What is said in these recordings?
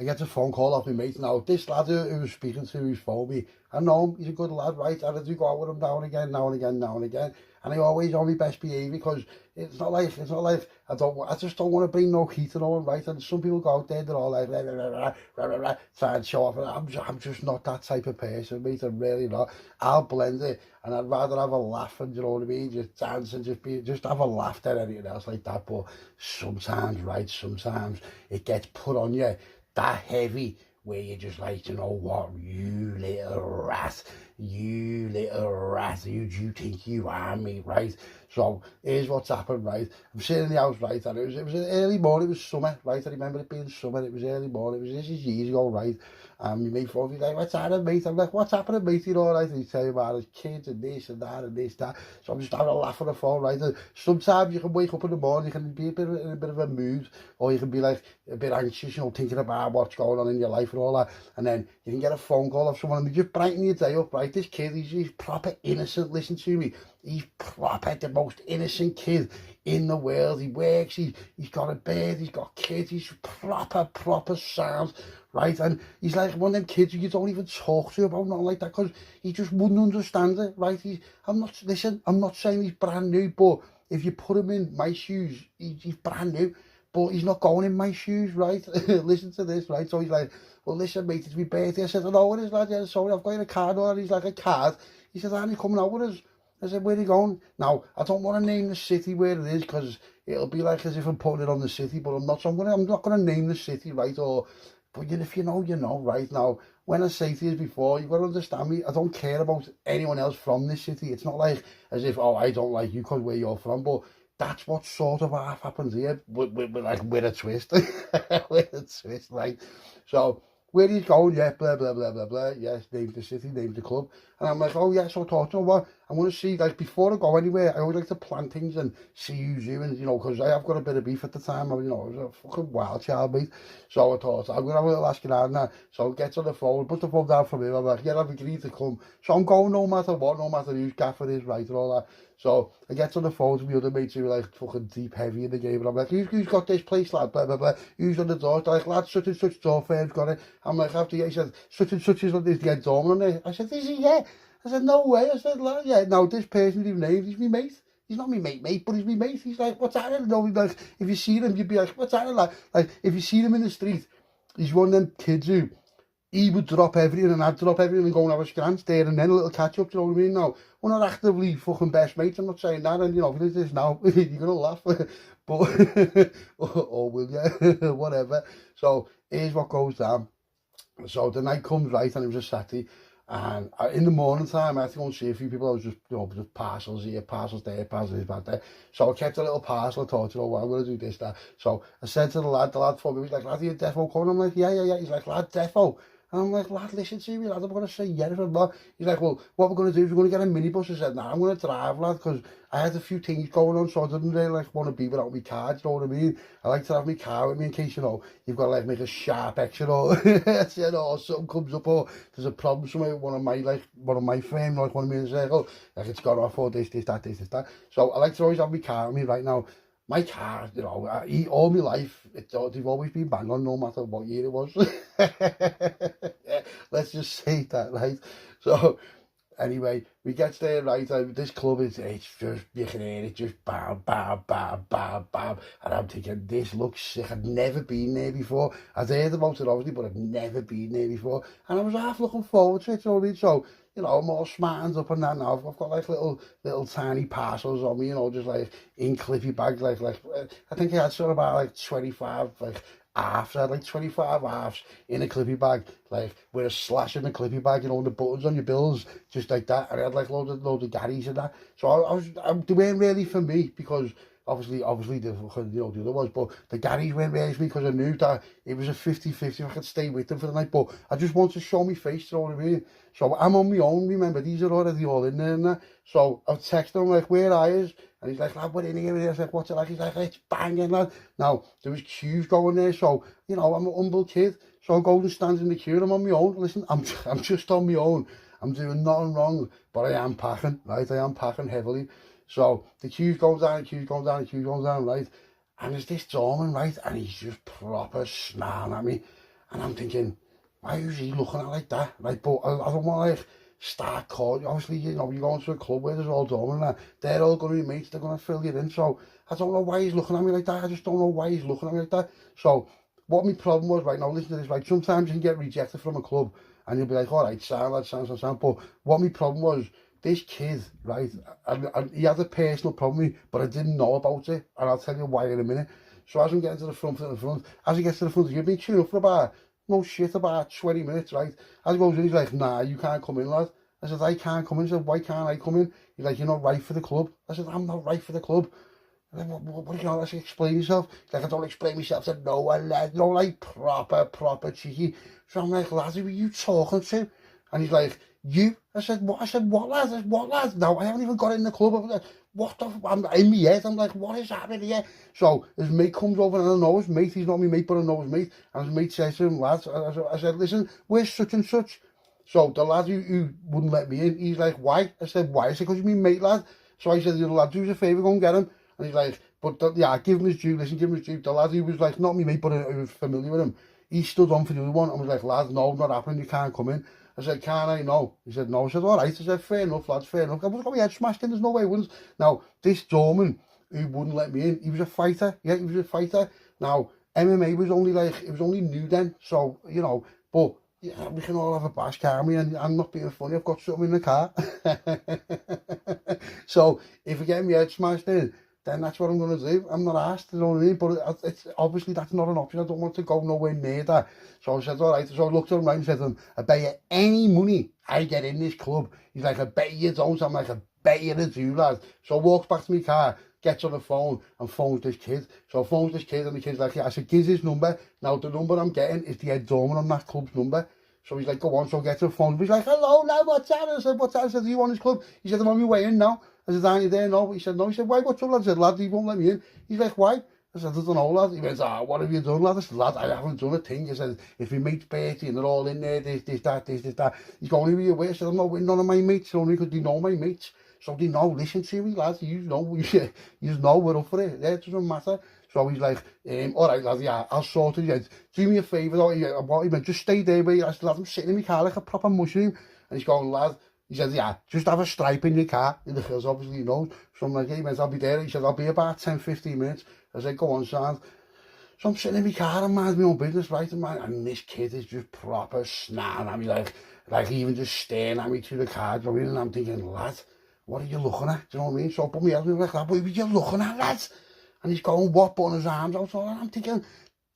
I get a phone call off my mate. Now, this lad who was speaking to his phone me, I know him, he's a good lad, right? And I do go out with him now and again, now and again, now and again. And I always on my best behaviour because it's not like I just don't want to bring no heat and all, right? And some people go out there, they're all like, rah, rah, rah, rah, rah, rah, rah, try and show off. I'm just not that type of person, mate. I'm really not. I'll blend it, and I'd rather have a laugh, and you know what I mean? Just dance and just have a laugh than anything else like that. But sometimes, right, sometimes it gets put on you that heavy where you're just like, you know what, you little rat, who do you think you are, mate, right? So here's what's happened, right? I'm sitting in the house, right, and it was early morning, it was summer, right? I remember it being summer, it was early morning, this is years ago, right? And my mate phoned me like, what's happening, mate? I'm like, what's happening, mate? You know, right? And he's telling me about his kids and this and that and this, that. So I'm just having a laugh on the phone, right? And sometimes you can wake up in the morning, you can be in a bit of a mood, or you can be like a bit anxious, you know, thinking about what's going on in your life and all that. And then you can get a phone call off someone and they just brighten your day up, right? This kid, he's proper innocent, listen to me. He's proper the most innocent kid in the world. He works, he's got a bed, he's got kids, he's proper sound, right? And he's like one of them kids who you don't even talk to about nothing like that because he just wouldn't understand it, right? I'm not saying he's brand new, but if you put him in my shoes, he's brand new. But he's not going in my shoes, right? Listen to this, right? So he's like, well, listen, mate, it's my birthday. I said, I know what it is, lad. Yeah, sorry, I've got you a card on. He's like, a card? He said, aren't you coming out with us? I said, where are you going? Now, I don't want to name the city where it is because it'll be like as if I'm putting it on the city, but I'm not. So I'm not going to name the city, right? But if you know, right? Now, when I say to you before, you've got to understand me. I don't care about anyone else from this city. It's not like as if, oh, I don't like you because where you're from, but that's what sort of half happens here, with a twist, with a twist, right? So where he's going, yeah, blah blah blah blah blah. Yes, name the city, name the club, and I'm like, oh yeah, so talk to him. What I want to see, like before I go anywhere, I always like to plan things and see who's you, and you know, because I have got a bit of beef at the time. I was a fucking wild child, mate. So I thought I'm gonna have a little asking around now. So I get on the phone, put the phone down from him. I'm like, yeah, I've agreed to come. So I'm going no matter what, no matter whose gaffer is, right, and all that. So I get on the phone to my other mates who are like fucking deep heavy in the game, and I'm like, who's got this place, lad? Blah blah blah. Who's on the door? They're like, lad, such and such door firm's got it. I'm like, after he said, such and such is on this head doorman on it. I said, is he? Yeah. I said, no way. I said, lad, yeah. Now this person's even named. He's my mate. He's not my mate, but he's my mate. He's like, what's happening? No, like, if you see him, you'd be like, what's happening? Like if you see him in the street, he's one of them kids who he would drop everything and I'd drop everything and go and have a scrunch there and then a little catch up, do you know what I mean? Now, we're not actively fucking best mates, I'm not saying that, and you know, if it is this now, you're going to laugh, but, or will you, whatever. So, here's what goes down. So, the night comes, right, and it was a Saturday, and in the morning time, I had to go and see a few people. I was just, you know, just parcels here, parcels there, parcels back there. So I kept a little parcel. I thought, you know what, I'm going to do this, that. So I said to the lad for me, he was like, lad, are you defo coming? I'm like, yeah. He's like, lad, defo. And I'm like, lad, listen to me, lad, I'm going to say yeah if I'm not. He's like, well, what we're going to do is we're going to get a minibus. I said, nah, I'm going to drive, lad, because I had a few things going on, so I didn't really like want to be without my car, you know what I mean? I like to have my car with me in case, you know, you've got to like make a sharp exit or, you know, or something comes up or there's a problem somewhere with one of my frame, like one of me in the circle, like it's gone off or this, that. So I like to always have my car with me right now. My car, you know, all my life, they've always been bang on no matter what year it was. Let's just say that, right? So, anyway, we get there, right, this club, it's just, you can hear it, just bam, bam, bam, bam, bam, and I'm thinking, this looks sick. I've never been there before. I've heard about it, obviously, but I've never been there before, and I was half looking forward to it, you know what I mean? So, you know, I'm all smartened up and that now. I've got like little tiny parcels on me, you know, just like in clippy bags, like I think I had sort of about like 25 like halves. I had like 25 halves in a clippy bag, like with a slash in the clippy bag, you know, the buttons on your bills, just like that. And I had like loads of Garys and that. So they weren't really for me because obviously the, you know, the other was, but the Garys weren't really for me because I knew that it was a 50-50 if I could stay with them for the night. But I just wanted to show my face, you know what I mean? So I'm on my own, remember, these are already all in there and that. So I've texted him like, where are you? And he's like, lad, we're in here. I was like, what's it like? He's like, it's banging, lad. Now, there was queues going there, so, you know, I'm an humble kid. So I go and stand in the queue and I'm on my own. Listen, I'm just on my own. I'm doing nothing wrong, but I am packing, right? I am packing heavily. So the queue's going down, right? And there's this doorman, right? And he's just proper snarling at me. And I'm thinking, why is he looking at like that? Like, but I don't want to like start calling. Obviously, you know, you're going to a club where there's all done and that. They're all going to be mates. They're going to fill you in. So I don't know why he's looking at me like that. I just don't know why he's looking at me like that. So what my problem was, right now, listen to this, right? Sometimes you can get rejected from a club and you'll be like, all right, sound, lad, sound. But what my problem was, this kid, right, and he had a personal problem with me, but I didn't know about it. And I'll tell you why in a minute. So as I'm getting to the front, as he gets to the front, you've been queuing up for about, no shit, about 20 minutes, right? As he goes in, he's like, nah, you can't come in, lad. I said, I can't come in. He said, why can't I come in? He's like, you're not right for the club. I said, I'm not right for the club. I said, what do you know? I said, explain yourself. He's like, I don't explain myself. I said, no, lad, no, like, proper cheeky. So I'm like, lad, who are you talking to? And he's like, you? I said, what? I said, what, lad? I said, what, lad? No, I haven't even got in the club. I'm like, what the I'm in my head. I'm like, what is happening here? So his mate comes over and I know his mate. He's not my mate, but I know his mate. And his mate says to him, lad, I said, listen, where's such and such? So the lad who wouldn't let me in, he's like, why? I said, why? I said, because you're my mate, lad. So I said, the lad, do us a favour, go and get him. And he's like, but yeah, give him his due, listen, give him his due. The lad who was like, not my mate, but I was familiar with him, he stood on for the other one and was like, lad, no, not happening, you can't come in. I said, can't I? No. He said, no. I said, all right. I said, fair enough, lads, fair enough. I was got my head smashed in, there's no way I wouldn't. Now, this doorman who wouldn't let me in, he was a fighter. Yeah, he was a fighter. Now, MMA was only like, it was only new then. So, you know, but yeah, we can all have a bash, can't we? And I'm not being funny, I've got something in the car. So, if I get my head smashed in, then that's what I'm going to do. I'm not asked, you know what I mean? But it's obviously that's not an option. I don't want to go nowhere near that. So I said, all right. So I looked at him right and said to him, I bet you any money I get in this club. He's like, I bet you don't. I'm like, I bet you do, lad. So I walks back to my car, gets on the phone and phones this kid. So I phones this kid and the kid's like, yeah. I said, give his number. Now the number I'm getting is the head doorman on that club's number. So he's like, go on. So I get to the phone. He's like, hello, lad, what's that? I said, what's that? I said, are you on this club? He said, I'm on my way in now. I said, aren't you there? No. He said, no. He said, why? What's up, lad? I said, lad, he won't let me in. He's like, why? I said, I don't know, lad. He went, what have you done, lad? I said, lad, I haven't done a thing. He said, if my mate's Bertie and they're all in there, this, that. He's going, who are you with? I said, I'm not with none of my mates, only because they know my mates. So they know, listen to me, lad. You know, you know we're up for it. Yeah, it doesn't matter. So he's like, all right, lad, yeah, I'll sort it. He said, do me a favour, though. He went, just stay there, mate. I said, lad, I'm sitting in my car like a proper mushroom. And he's going, lad, he said, yeah, just have a stripe in your car. In the hills, obviously, he knows. So I'm like, hey, mate, I'll be there. He said, I'll be about 10-15 minutes. I said, go on, son. So I'm sitting in my car and mind my own business, right? And this kid is just proper snapping at me, like even just staring at me through the car. You know what I mean? And I'm thinking, lad, what are you looking at? Do you know what I mean? So I put my head like that, what are you looking at, lad? And he's going, what, putting his arms out? So I'm thinking,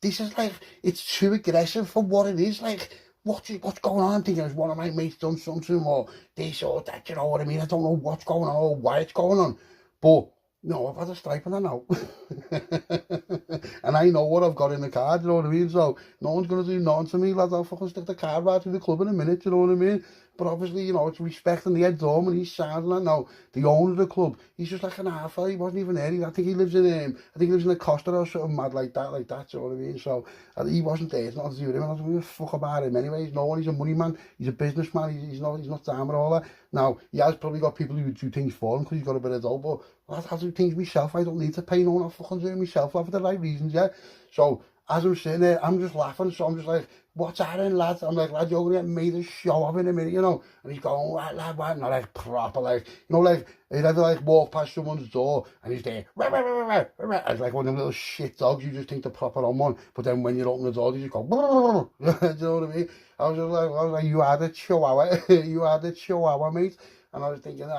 this is like, it's too aggressive for what it is. Like, what's going on? I'm thinking, has one of my mates done something or this or that, you know what I mean? I don't know what's going on or why it's going on. But, no, I've had a stripe and I know. And I know what I've got in the car, you know what I mean? So, no one's going to do nothing to me, lads. I'll fucking stick the car right through the club in a minute, you know what I mean? But obviously, you know, it's respecting the head doorman. He's sounding like, now, the owner of the club, he's just like an half fella. He wasn't even there. I think he lives in, the Costa or something mad like that, you know what I mean? So, he wasn't there. It's nothing to do with him. I don't give a fuck about him anyways. No one, he's a money man. He's a businessman. He's not down with all that. Now, he has probably got people who do things for him because he's got a bit of dough, but I'll do things myself. I don't need to pay no one. I'll fucking do it myself for the right reasons, yeah? So, as I'm sitting there, I'm just laughing. So I'm just like, what's happening, lad? I'm like, lad, you're going to get made a show of in a minute, you know? And he's going, what, lad, what? Not like proper, like, you know, like, he'd ever like walk past someone's door and he's there, it's like one of them little shit dogs. You just think they're proper on one. But then when you open the door, they just go, do you know what I mean? I was like, you had a chihuahua, you had a chihuahua, mate. And I was thinking,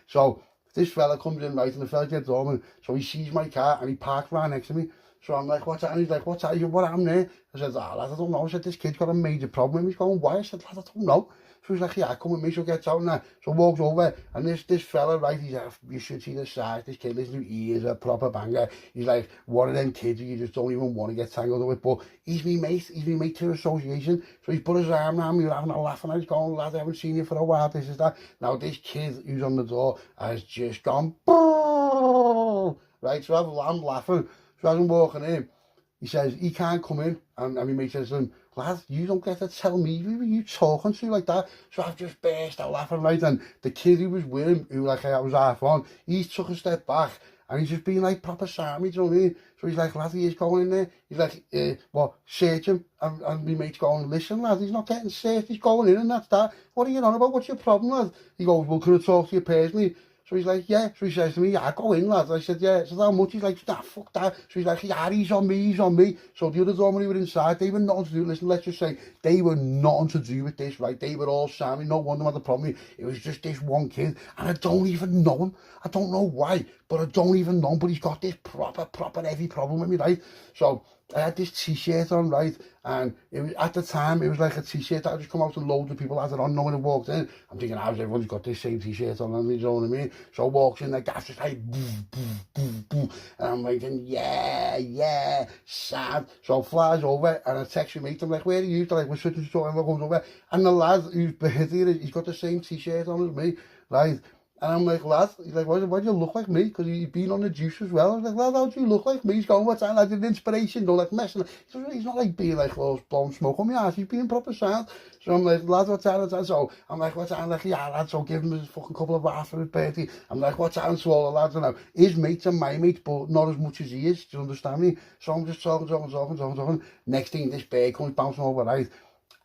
So this fella comes in, right, and the fella gets home, so he sees my car and he parks right next to me. So I'm like, what's that? And he's like, what's that? What happened there? I said, lad, I don't know. I said, this kid's got a major problem. He's going, why? I said, lad, I don't know. So he's like, yeah, come with me. So gets out and that. So walks over, and this fella, right, he's like, you should see the size. This kid, listen, he is a proper banger. He's like one of them kids you just don't even want to get tangled with. But he's me mate. He's me mate to association. So he's put his arm around me, we're having a laugh, and I was going, lad, I haven't seen you for a while. This is that. Now this kid who's on the door has just gone, right. So I'm laughing. So as I'm walking in, he says, he can't come in. And my mate says to him, lad, you don't get to tell me who are you talking to like that. So I've just burst out laughing, right? And the kid who was with him, who like I was half on, he took a step back And he's just being like proper Sammy, do you know what I mean? So he's like, lad, he's going in there. He's like, search him. And my mate's going, listen, lad, he's not getting searched. He's going in and that's that. What are you on about? What's your problem, lad? He goes, well, can I talk to you personally? So he's like, yeah. So he says to me, yeah, go in, lad. I said, yeah. I said, how much? He's like, nah, fuck that. So he's like, yeah, he's on me, he's on me. So the other doorman who were inside, they were nothing to do. Listen, let's just say, they were nothing to do with this, right? They were all Sammy. No one of them had a problem. It was just this one kid. And I don't even know him. I don't know why, but I don't even know him. But he's got this proper heavy problem with me, right? So I had this t-shirt on, right? And it was, at the time, it was like a t-shirt that had just come out and loads of people had it on. No one had walked in. I'm thinking, how's everyone's got this same t-shirt on, you know what I mean? So I walks in, like, that's just like, boom, boom, boom, boom. And I'm like, yeah, sad. So I flies over, and I text my mate, I'm like, where are you? They're like, we're switching to talking, we're going over. And the lad who's here, he's got the same t-shirt on as me, right? And I'm like, lad, he's like, why do you look like me? Because you've been on the juice as well. I was like, lad, how do you look like me? He's going, what's that? I did inspiration, don't like messing. He's not like being like, well, blowing smoke on my ass. He's being proper sound. So I'm like, lad, what's that? So I'm like, what's that? I'm like, yeah, lad, so give him a fucking couple of bars for his birthday. I'm like, what's that? So all the lads, I know, his mates and my mates, but not as much as he is. Do you understand me? So I'm just talking. Next thing, this bird comes bouncing over, right?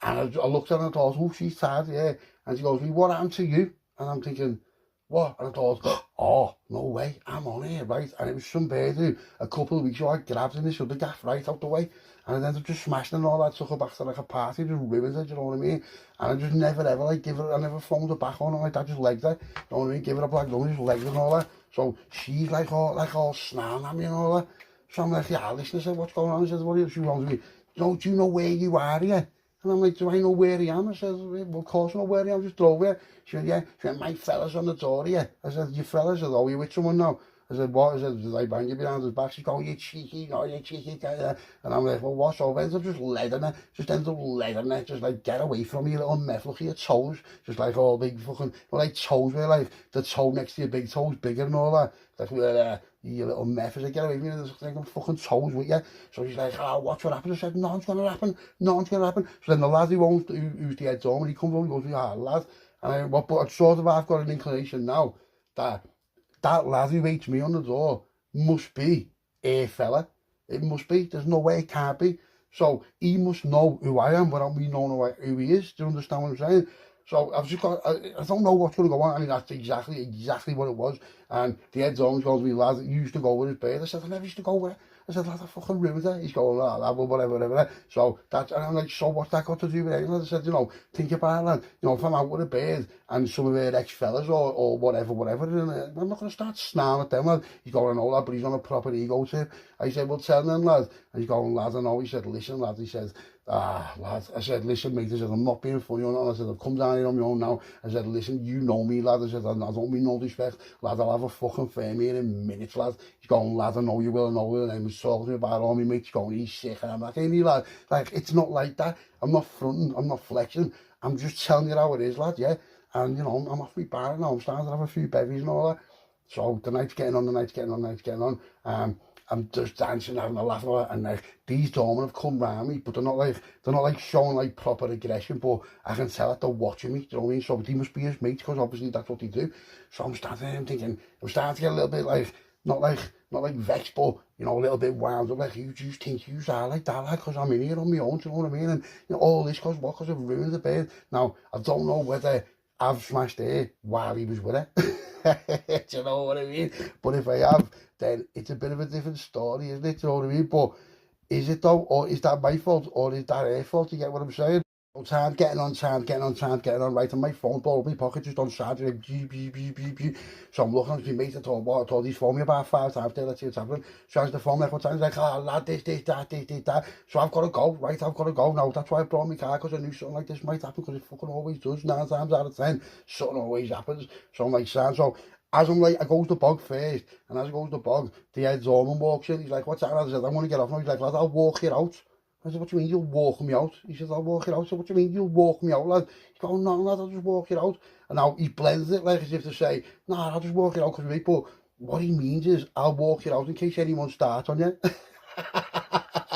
And I looked at her and I thought, oh, she's tired, yeah. And she goes, well, what happened to you? And I'm thinking, what? And I thought, oh, no way, I'm on here, right? And it was some bird who, a couple of weeks ago, I grabbed in this other gaff right out the way, and I ended up just smashing and all that, took her back to like a party, just ruined it, you know what I mean? And I just never ever, like, I never phoned her back on, like that, just legged her, you know what I mean? Give her a black lung, just legged her and all that. So she's like all snarling at me and all that. So I'm like, yeah, listen, I said, what's going on? I said, what are you? She wants me, do you know where you are here? And I'm like, do I know where I am? I said, well, of course I know where I am, just drove here. She went, yeah. She went, my fella's on the door here. I said, your fella? I said, oh, you with someone now? I said, what? I said, did I bang you behind his back? She's going, you cheeky, no, you cheeky. And I'm like, well, what? So I ended up just letting her, just like, get away from me, you little meth. Look at your toes, just like all big fucking, like toes were like, the toe next to your big toes bigger and all that. Like, you little meth. I said, get away from me, there's like fucking toes with you. So she's like, oh, what's what happened? I said, nothing's gonna happen. So then the lad who's the head dorm, and he comes over and goes, yeah, lad. And but I've got an inclination now that lad who waits me on the door must be a fella. It must be. There's no way it can't be. So he must know who I am without me knowing who he is. Do you understand what I'm saying? So I've just got, I don't know what's going to go on. I mean, that's exactly what it was. And the head zone's going to be, lad, you used to go with his bird. I said, I never used to go with it. I said, lad, I fucking ruined it. He's going, well, whatever. So that's, and I'm like, so what's that got to do with anything? I said, you know, think about it, lad. You know, if I'm out with a bird and some of their ex-fellas or whatever, and I'm not going to start snarling at them, lad. He's going, no, lad, but he's on a proper ego trip. I said, well, tell them, lad. And he's going, lad, I know. He said, listen, lad. He said, lad. I said, listen, mate. I said, I'm not being funny or not. I said, I've come down here on my own now. I said, listen, you know me, lad. I said, I don't mean no disrespect. Lad, I'll have a fucking firm here in minutes, lad. He's going, lad, I know you will, And then he was talking to me about all my mates going, he's sick. And I'm like, hey, lad, like, it's not like that. I'm not fronting. I'm not flexing. I'm just telling you how it is, lad, yeah? And, you know, I'm off my bar now. I'm starting to have a few bevies and all that. So the night's getting on. I'm just dancing, having a laugh, and like these doormen have come round me, but they're not like showing like proper aggression, but I can tell that they're watching me. Do you know what I mean? So they must be his mates, because obviously that's what they do. So I'm starting to get a little bit like not like vexed, but you know, a little bit wound up. Like, you just think you are like that, like, because I'm in here on my own. Do you know what I mean? And you know, all this because what? Because I've ruined the bed. Now I don't know whether I've smashed it while he was with it. Do you know what I mean? But if I have, then it's a bit of a different story, isn't it? Do you know what I mean? But is it though, or is that my fault, or is that her fault? You get what I'm saying? So time getting on, right, and my phone ball in my pocket just on charge, like, beep. So I'm looking at my mate, I told he's phoned me about 5 times there, let's see what's happening. So as the phone like, what time? He's like, lad, this, that. So I've got to go, right, now. That's why I brought my car, because I knew something like this might happen, because it fucking always does, 9 times out of 10, something always happens. So I'm like, so as I'm like, I goes the bog first, and as I goes the bog, the head Zorman walks in, he's like, what's that? I said, I'm going to get off now. He's like, lad, I'll walk it out. I said, what do you mean you'll walk me out? He said, I'll walk it out. I said, what do you mean you'll walk me out, lad? He's going, no, lad, I'll just walk it out. And now he blends it like as if to say, nah, I'll just walk it out because of me. But what he means is, I'll walk it out in case anyone starts on you.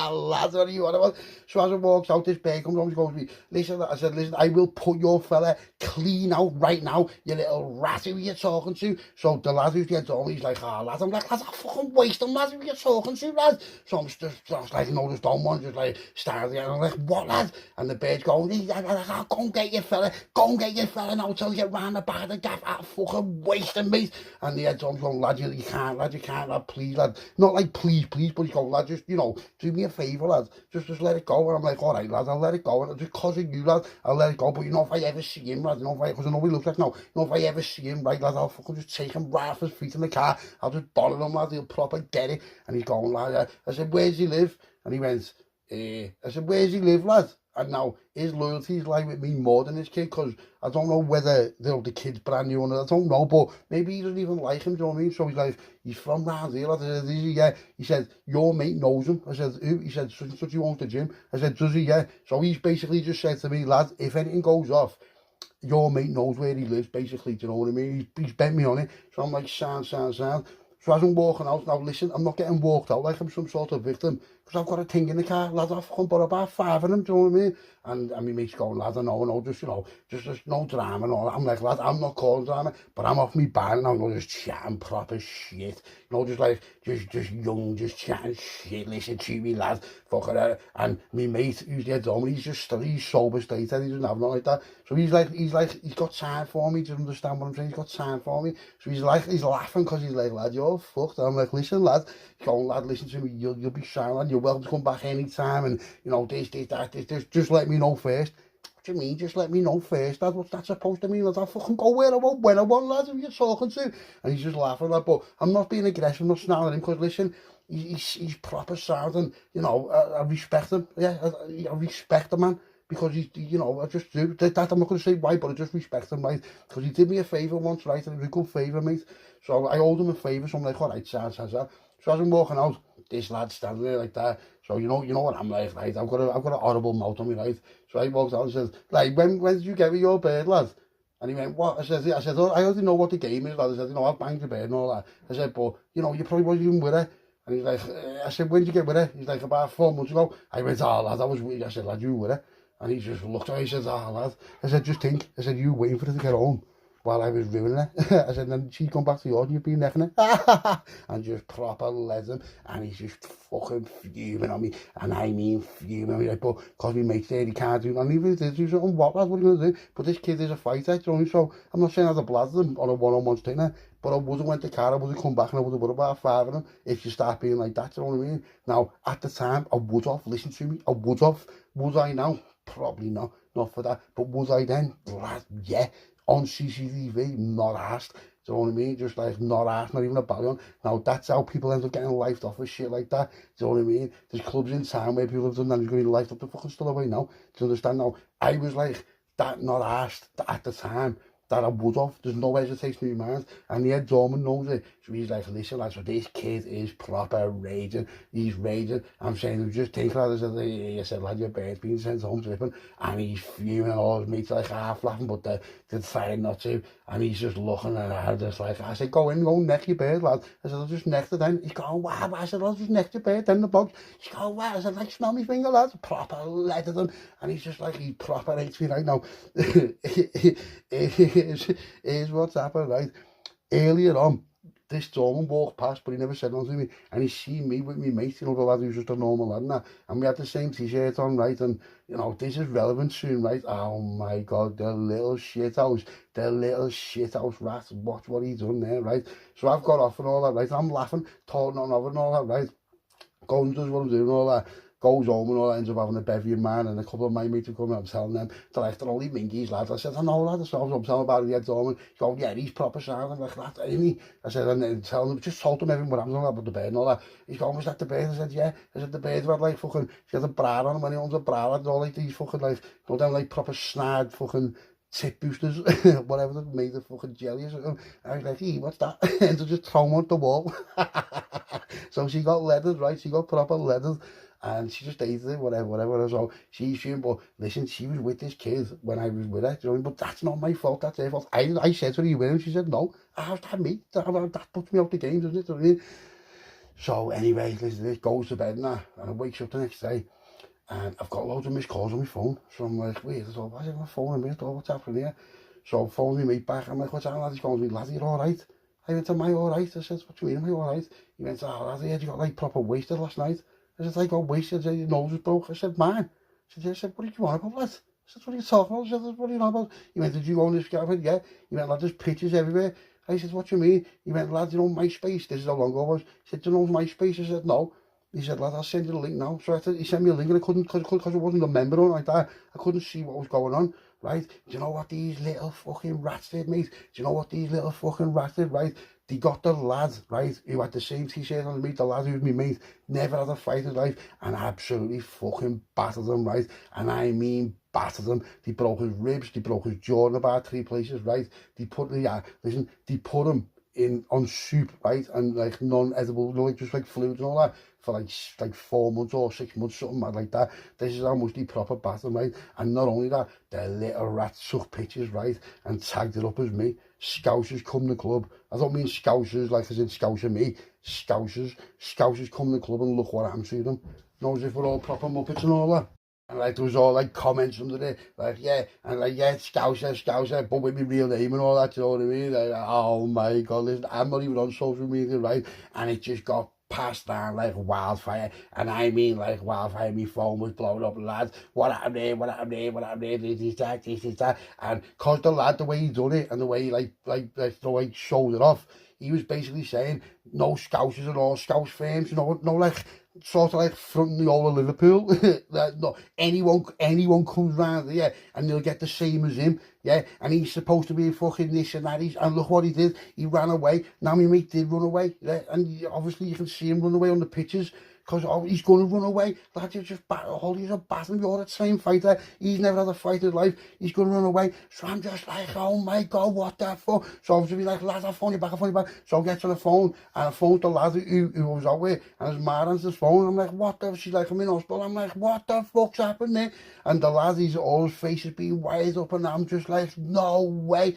lads, what do you want about? So as I walks out, this bear comes on, he goes to me, listen, I said, listen, I will put your fella clean out right now, you little rat who you're talking to. So the lad who's gets on, he's like, oh, lad, I'm like, lad, I fucking waste him, lad, who you're talking to, lad. So I'm just like, no, just don't want, just like, staring at him, I'm like, what, lad? And the bird's going, I'm like, oh, go and get your fella now, till you get round the back of the gaff, I'm fucking wasting, mate. And the head's on, going, lad, you can't, lad, please, lad. Not like, please, but he's going, lad, just, you know, do me a favour, lad, just let it go. And I'm like, all right, lad, I'll let it go, and just cause of you, lad, I'll let it go. But you know, if I ever see him, lad, you know, because I know what he looks like now, you know, if I ever see him, right, lad, I'll fucking just take him right off his feet in the car, I'll just bottle him, lad, he'll proper get it. And he's going, lad, I said, where's he live? And he went, I said, where's he live, lad? And now his loyalty's like with me more than this kid, because I don't know whether the kid's brand new or not, I don't know, but maybe he doesn't even like him, do you know what I mean? So he's like, he's from round here, lad. I said, is he? Yeah. He said, your mate knows him. I said, who? He said, such and such, he owns the gym. I said, does he? Yeah. So he's basically just said to me, lad, if anything goes off, your mate knows where he lives, basically, do you know what I mean? He's bent me on it. So I'm like, sound. So as I'm walking out, now listen, I'm not getting walked out like I'm some sort of victim, because I've got a thing in the car, lad, I've fucking bought about 5 of them, do you know what I mean? And my mate's going, lad, I know, just, you know, just no drama and all that. I'm like, lad, I'm not calling drama, but I'm off me bar now, you know, just chatting proper shit, you know, just like, just young, just chatting shit, listen to me, lad, fucking, and my mate, who's the head on, he's sober state, and he doesn't have nothing like that, so he's like, he's got time for me, do you understand what I'm saying? He's got time for me, so he's laughing, because he's like, lad, you're fucked, and I'm like, listen, lad, go on, lad, listen to me, you'll be silent, you're welcome to come back anytime, and, you know, this, just let me know first. What do you mean, just let me know first, lad? What's that supposed to mean, lad? I'll fucking go where I want, when I want, lad, who you're talking to. And he's just laughing, lad, but I'm not being aggressive, I'm not snarling him, because, listen, he's proper sound, and, you know, I respect him, yeah, I respect the man, because he's, you know, I just do, that I'm not going to say why, but I just respect him, right, because he did me a favour once, right, and it was a good favour, mate, so I owed him a favour, so I'm like, all right, sound. So as I'm walking out, this lad standing there like that. So you know what I'm like, right? I've got a horrible mouth on me, right? So I walked out and said, like, when did you get me your bird, lad? And he went, what? I said, oh, I already know what the game is, lad. I said, you know, I've banged the bird and all that. I said, but, you know, you probably wasn't even with her. And he's like, I said, when did you get with her? He's like, about 4 months ago. I went, oh, lad, I was with you. I said, lad, you were with her. And he just looked at me, he said, oh, lad. I said, just think. I said, you waiting for her to get home while I was ruining her. I said, then she'd come back to yours and you've been necking her. And just proper led him. And he's just fucking fuming on me. And I mean fuming on me. Like, but because my mate said he can't do nothing. Even if he did do something, what, lad, what are you going to do? But this kid is a fighter, you know, so I'm not saying I'd have blasted him on a one-on-one stinger, but I would have went to car, I would have come back and I would have put about 5 of them if you start being like that, you know what I mean? Now, at the time, I would have, listen to me, I would have. Would I now? Probably not for that. But was I then? Lad, yeah. On CCTV, not asked. Do you know what I mean? Just like not asked, not even a ballion. Now that's how people end up getting lifed off with shit like that. Do you know what I mean? There's clubs in town where people have done that, and going to be lifed up, the fucking still away now. Do you understand now? I was like that, not asked at the time. That I would have. There's no hesitation in my mind. And the head doorman knows it. So he's like, listen, lad, so this kid is proper raging. He's raging. I'm saying, just think, lad. I said, lad, your bird's been sent home dripping. And he's fuming, and all his mates like half laughing, but they're trying not to. And he's just looking at her, just like, I said, go neck your bird, lad. I said, I'll just neck it then. He's going, wow. I said, I'll just neck your bird, then the box. He's going, wow. I said, like, smell me finger, lad. Proper leaded him. And he's just like, he proper hates me right now. Here's what's happened, right? Earlier on, this doorman walked past, but he never said nothing to me. And he seen me with me mate, you know, the lad who's just a normal lad and that. And we had the same t-shirt on, right? And, you know, this is relevant soon, right? Oh my God, the little shit house rat. Watch what he's done there, right? So I've got off and all that, right? I'm laughing, talking on over and all that, right? Going does what I'm doing and all that. Goes home and all that, ends up having a bevy of man, and a couple of my mates have come out. I'm telling them, they're like, they're only mingies, lads. I said, I know, lad. So I'm telling about it, the head dormant. He's going, yeah, he's proper sound. I'm like, lad, ain't he? I said, and then telling them, just told them everything what I'm talking about the bird and all that. He's going, was that the bird? I said, yeah. I said, the bird had like fucking, she had a bra on him, when he owns a bra, lads, all like these fucking, like, you know, them like proper snide fucking tip boosters, whatever, that made of fucking jelly or something. I was like, hey, what's that? And to just throw him on the wall. So she got leathered, right? She got proper leathered. And she just hated it, whatever. So she's shooting, but listen, she was with this kid when I was with her, do you know what I mean? But that's not my fault, that's her fault. I said to her, are you with him? She said, no. How's that me? That puts me out the game, doesn't it? Do you know what I mean? So anyway, listen, this goes to bed now, and I wakes up the next day, and I've got loads of missed calls on my phone. So I'm like, wait, I thought, why is my phone in me? I thought, what's happening here? So I phoned my mate back. I'm like, what's happening, lad? He's going to me, lad, you're all right? I went, am I all right? I said, what do you mean, am I all right? He went, oh, lad, you got like proper wasted last night. I said, I got wasted. I said, your nose was broke. I said, mine. I said, yeah. I said, what did you want about, lad? I said, what are you talking about? I said, what are you on about? He went, did you go on this guy? I went, yeah. He went, lad, there's pictures everywhere. I said, what do you mean? He went, lad, you know MySpace? This is how long ago it was. He said, do you know MySpace? I said, no. He said, lad, I'll send you the link now. So he sent me a link, and I couldn't, because I wasn't a member on like that, I couldn't see what was going on, right? Do you know what these little fucking rats did, mate? Do you know what these little fucking rats did, right? They got the lad, right, who had the same t-shirt on as me, the lad who was my mate, never had a fight in his life, and absolutely fucking battered him, right? And I mean battered him. They broke his ribs, they broke his jaw in about 3 places, right? They put they put him in on soup, right, and like non-edible, you know, like just like fluids and all that for like 4 months or 6 months, something like that. This is how much they proper battered, right? And not only that, the little rat took pictures, right, and tagged it up as me. Scousers come to the club. I don't mean Scousers like as in Scouser me. Scousers come to the club, and look what happened to them. Know as if we're all proper muppets and all that. And like there was all like comments under it, like yeah, and like yeah, Scouser, but with my real name and all that, you know what I mean? Like, oh my God, listen, I'm not even on social media, right? And it just got passed down like wildfire, and I mean like wildfire. My phone was blowing up, lads. What happened there? What happened there? What happened there? This is that. And cause the lad, the way he done it, and the way he the way he showed it off, he was basically saying no Scousers and all Scouse firms, you know, no like sort of like fronting the whole of Liverpool. That no, anyone comes round there and they'll get the same as him, yeah. And he's supposed to be fucking this and that. And look what he did. He ran away. Now my mate did run away, yeah? And obviously you can see him run away on the pictures. Because he's going to run away. Lad, you're just he's a battling. You're a trained fighter. He's never had a fight in his life. He's going to run away. So I'm just like, oh my God, what the fuck? So obviously like, lad, I'll phone you back. So I get on the phone, and I phoned the lad who was out with, and his ma answers his phone. I'm like, what the? She's like, I'm in hospital. I'm like, what the fuck's happened there? And the lad, all his face is being wired up, and I'm just like, no way.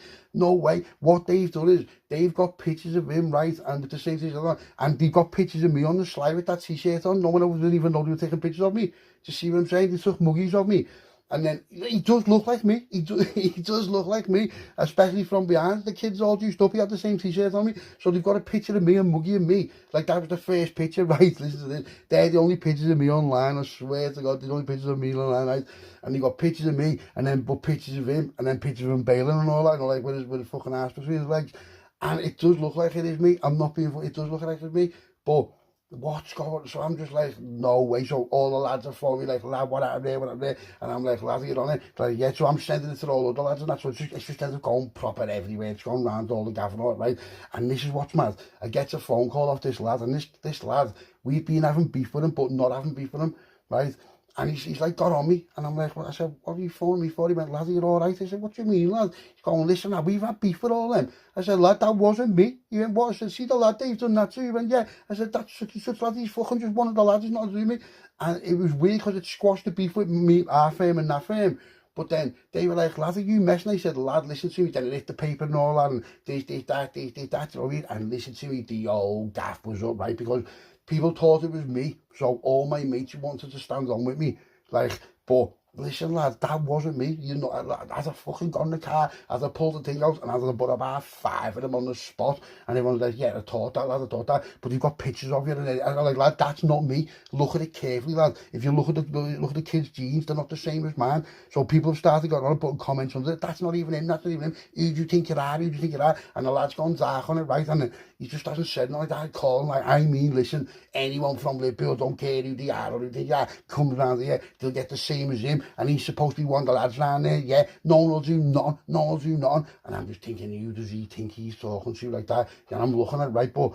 What they've done is they've got pictures of him, right, and with the same things on, and they've got pictures of me on the slide with that t-shirt on. No one else didn't even know they were taking pictures of me. Do you see what I'm saying? They took muggies of me. And then he does look like me. He does look like me, especially from behind. The kids all juiced up. He had the same t-shirt on me. So they've got a picture of me and Muggy and me. Like that was the first picture, right? Listen to this. They're the only pictures of me online. I swear to God, they're the only pictures of me online, right? And they got pictures of me, and then but pictures of him, and then pictures of him bailing and all that, you know, like with his fucking ass between his legs. And it does look like it is me. I'm not being funny. It does look like it's me. But what's going on? So I'm just like, no way. So all the lads are phoning me like, lad, what happened there? And I'm like, lad, you're on it. Like, yeah, so I'm sending it to all the other lads, and that's what it's just ends up going proper everywhere. It's going round all the gaff and all that, right? And this is what's mad. I get a phone call off this lad, and this lad, we've been having beef with him, but not having beef with him, right? And he's like, got on me. And I'm like, well, I said, what are you phoning me for? He went, lad, you're all right? I said, what do you mean, lad? He's going, listen, lad, we've had beef with all them. I said, lad, that wasn't me. He went, what? I said, see the lad, they've done that too. He went, yeah. I said, that's such lad, he's fucking just one of the lads, he's not doing me. And it was weird because it squashed the beef with me, our firm and that firm. But then they were like, lad, are you messing? I said, lad, listen to me. Then it hit the paper and all that, and this, that, you know what I mean? And listen to me, the old gaff was up, right? Because people thought it was me. So all my mates wanted to stand on with me. Like, but listen, lad, that wasn't me. You know, as I fucking got in the car, as I pulled the thing out, and as I put about 5 of them on the spot, and everyone's like, yeah, I thought that, lad, I thought that. But you've got pictures of you, and I'm like, lad, that's not me. Look at it carefully, lad. If you look at the kids' jeans, they're not the same as mine. So people have started going on and putting comments under it. That's not even him. That's not even him. Who do you think you are? Who do you think you are? And the lad's gone dark on it, right? And he just hasn't said nothing like that. I call him like, I mean, listen, anyone from Liverpool, don't care who they are or who they are, comes around here, they'll get the same as him, and he's supposed to be one of the lads around there, yeah, no one will do nothing, and I'm just thinking, who does he think he's talking to like that? And I'm looking at it, right, but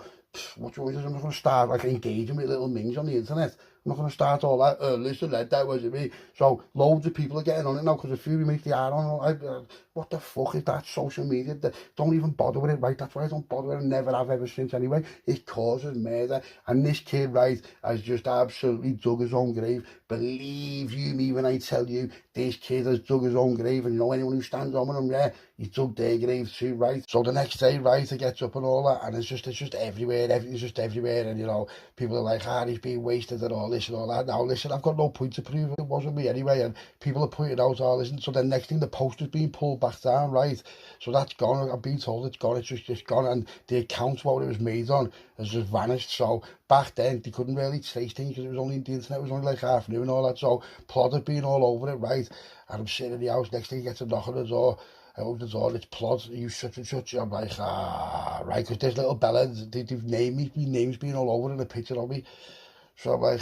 what do you want me to do? I'm not going to start like engaging with little mings on the internet. I'm not going to start all that, listen, that wasn't me. So loads of people are getting on it now because a few make the eye on. What the fuck is that social media? Don't even bother with it, right? That's why I don't bother with it. I never have ever since anyway. It causes murder. And this kid, right, has just absolutely dug his own grave. Believe you me when I tell you, this kid has dug his own grave. And you know, anyone who stands on with him, yeah, he dug their grave too, right? So the next day, right, he gets up and all that, and it's just everywhere. everywhere, everything's just everywhere, and, you know, people are like, ah, he's being wasted and all this and all that. Now, listen, I've got no point to prove it wasn't me anyway, and people are pointing out, oh, listen, so then next thing, the poster's being pulled back down, right? So that's gone, I've been told it's gone, it's just gone, and the account what it was made on has just vanished. So back then, they couldn't really trace things because it was only, the internet was only like half new and all that, so Plod had been all over it, right? And I'm sitting in the house, next thing he gets a knock on the door, I open the door, it's Plod, you such and such. I'm like, ah, right, because there's little Bella, they've named me, my name's been all over in a picture of me. So I'm like,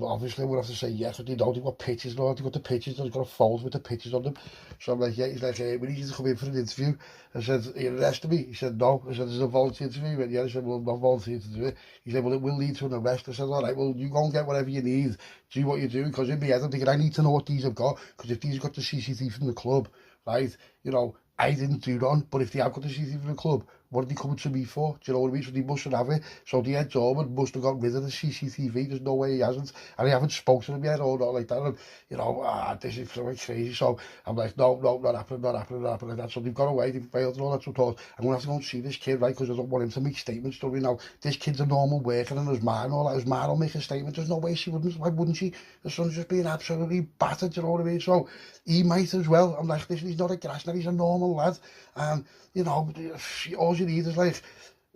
obviously we'll have to say yes, but they don't, they've got pictures, they've got the pictures, they've got a folder with the pictures on them. So I'm like, yeah, he's like, we need you to come in for an interview. I said, are you arresting me? He said, no. I said, there's a volunteer interview. He went, yeah. I said, well, I'm not volunteer to do it. He said, well, it will lead to an arrest. I said, all right, well, you go and get whatever you need, do what you're doing, because in my head I'm thinking, I need to know what these have got, because if these have got the CCTV from the club, right, you know, I didn't do none, but if they have got the CCTV from the club, what are they coming to me for? Do you know what I mean? So they mustn't have it. So the head Dorman must have got rid of the CCTV. There's no way he hasn't. And I haven't spoken to him yet or not like that. And, you know, this is so crazy. So I'm like, no, not happening, not happening, not happening. Like that. So they've gone away, they've failed and all that. So I thought, I'm going to have to go and see this kid, right? Because I don't want him to make statements to me now. This kid's a normal worker and his man, all that. His man will make a statement. There's no way she wouldn't. Why wouldn't she? The son's just being absolutely battered, you know what I mean? So he might as well. I'm like, listen, he's not a grassner, he's a normal lad. And, you know, all you need is like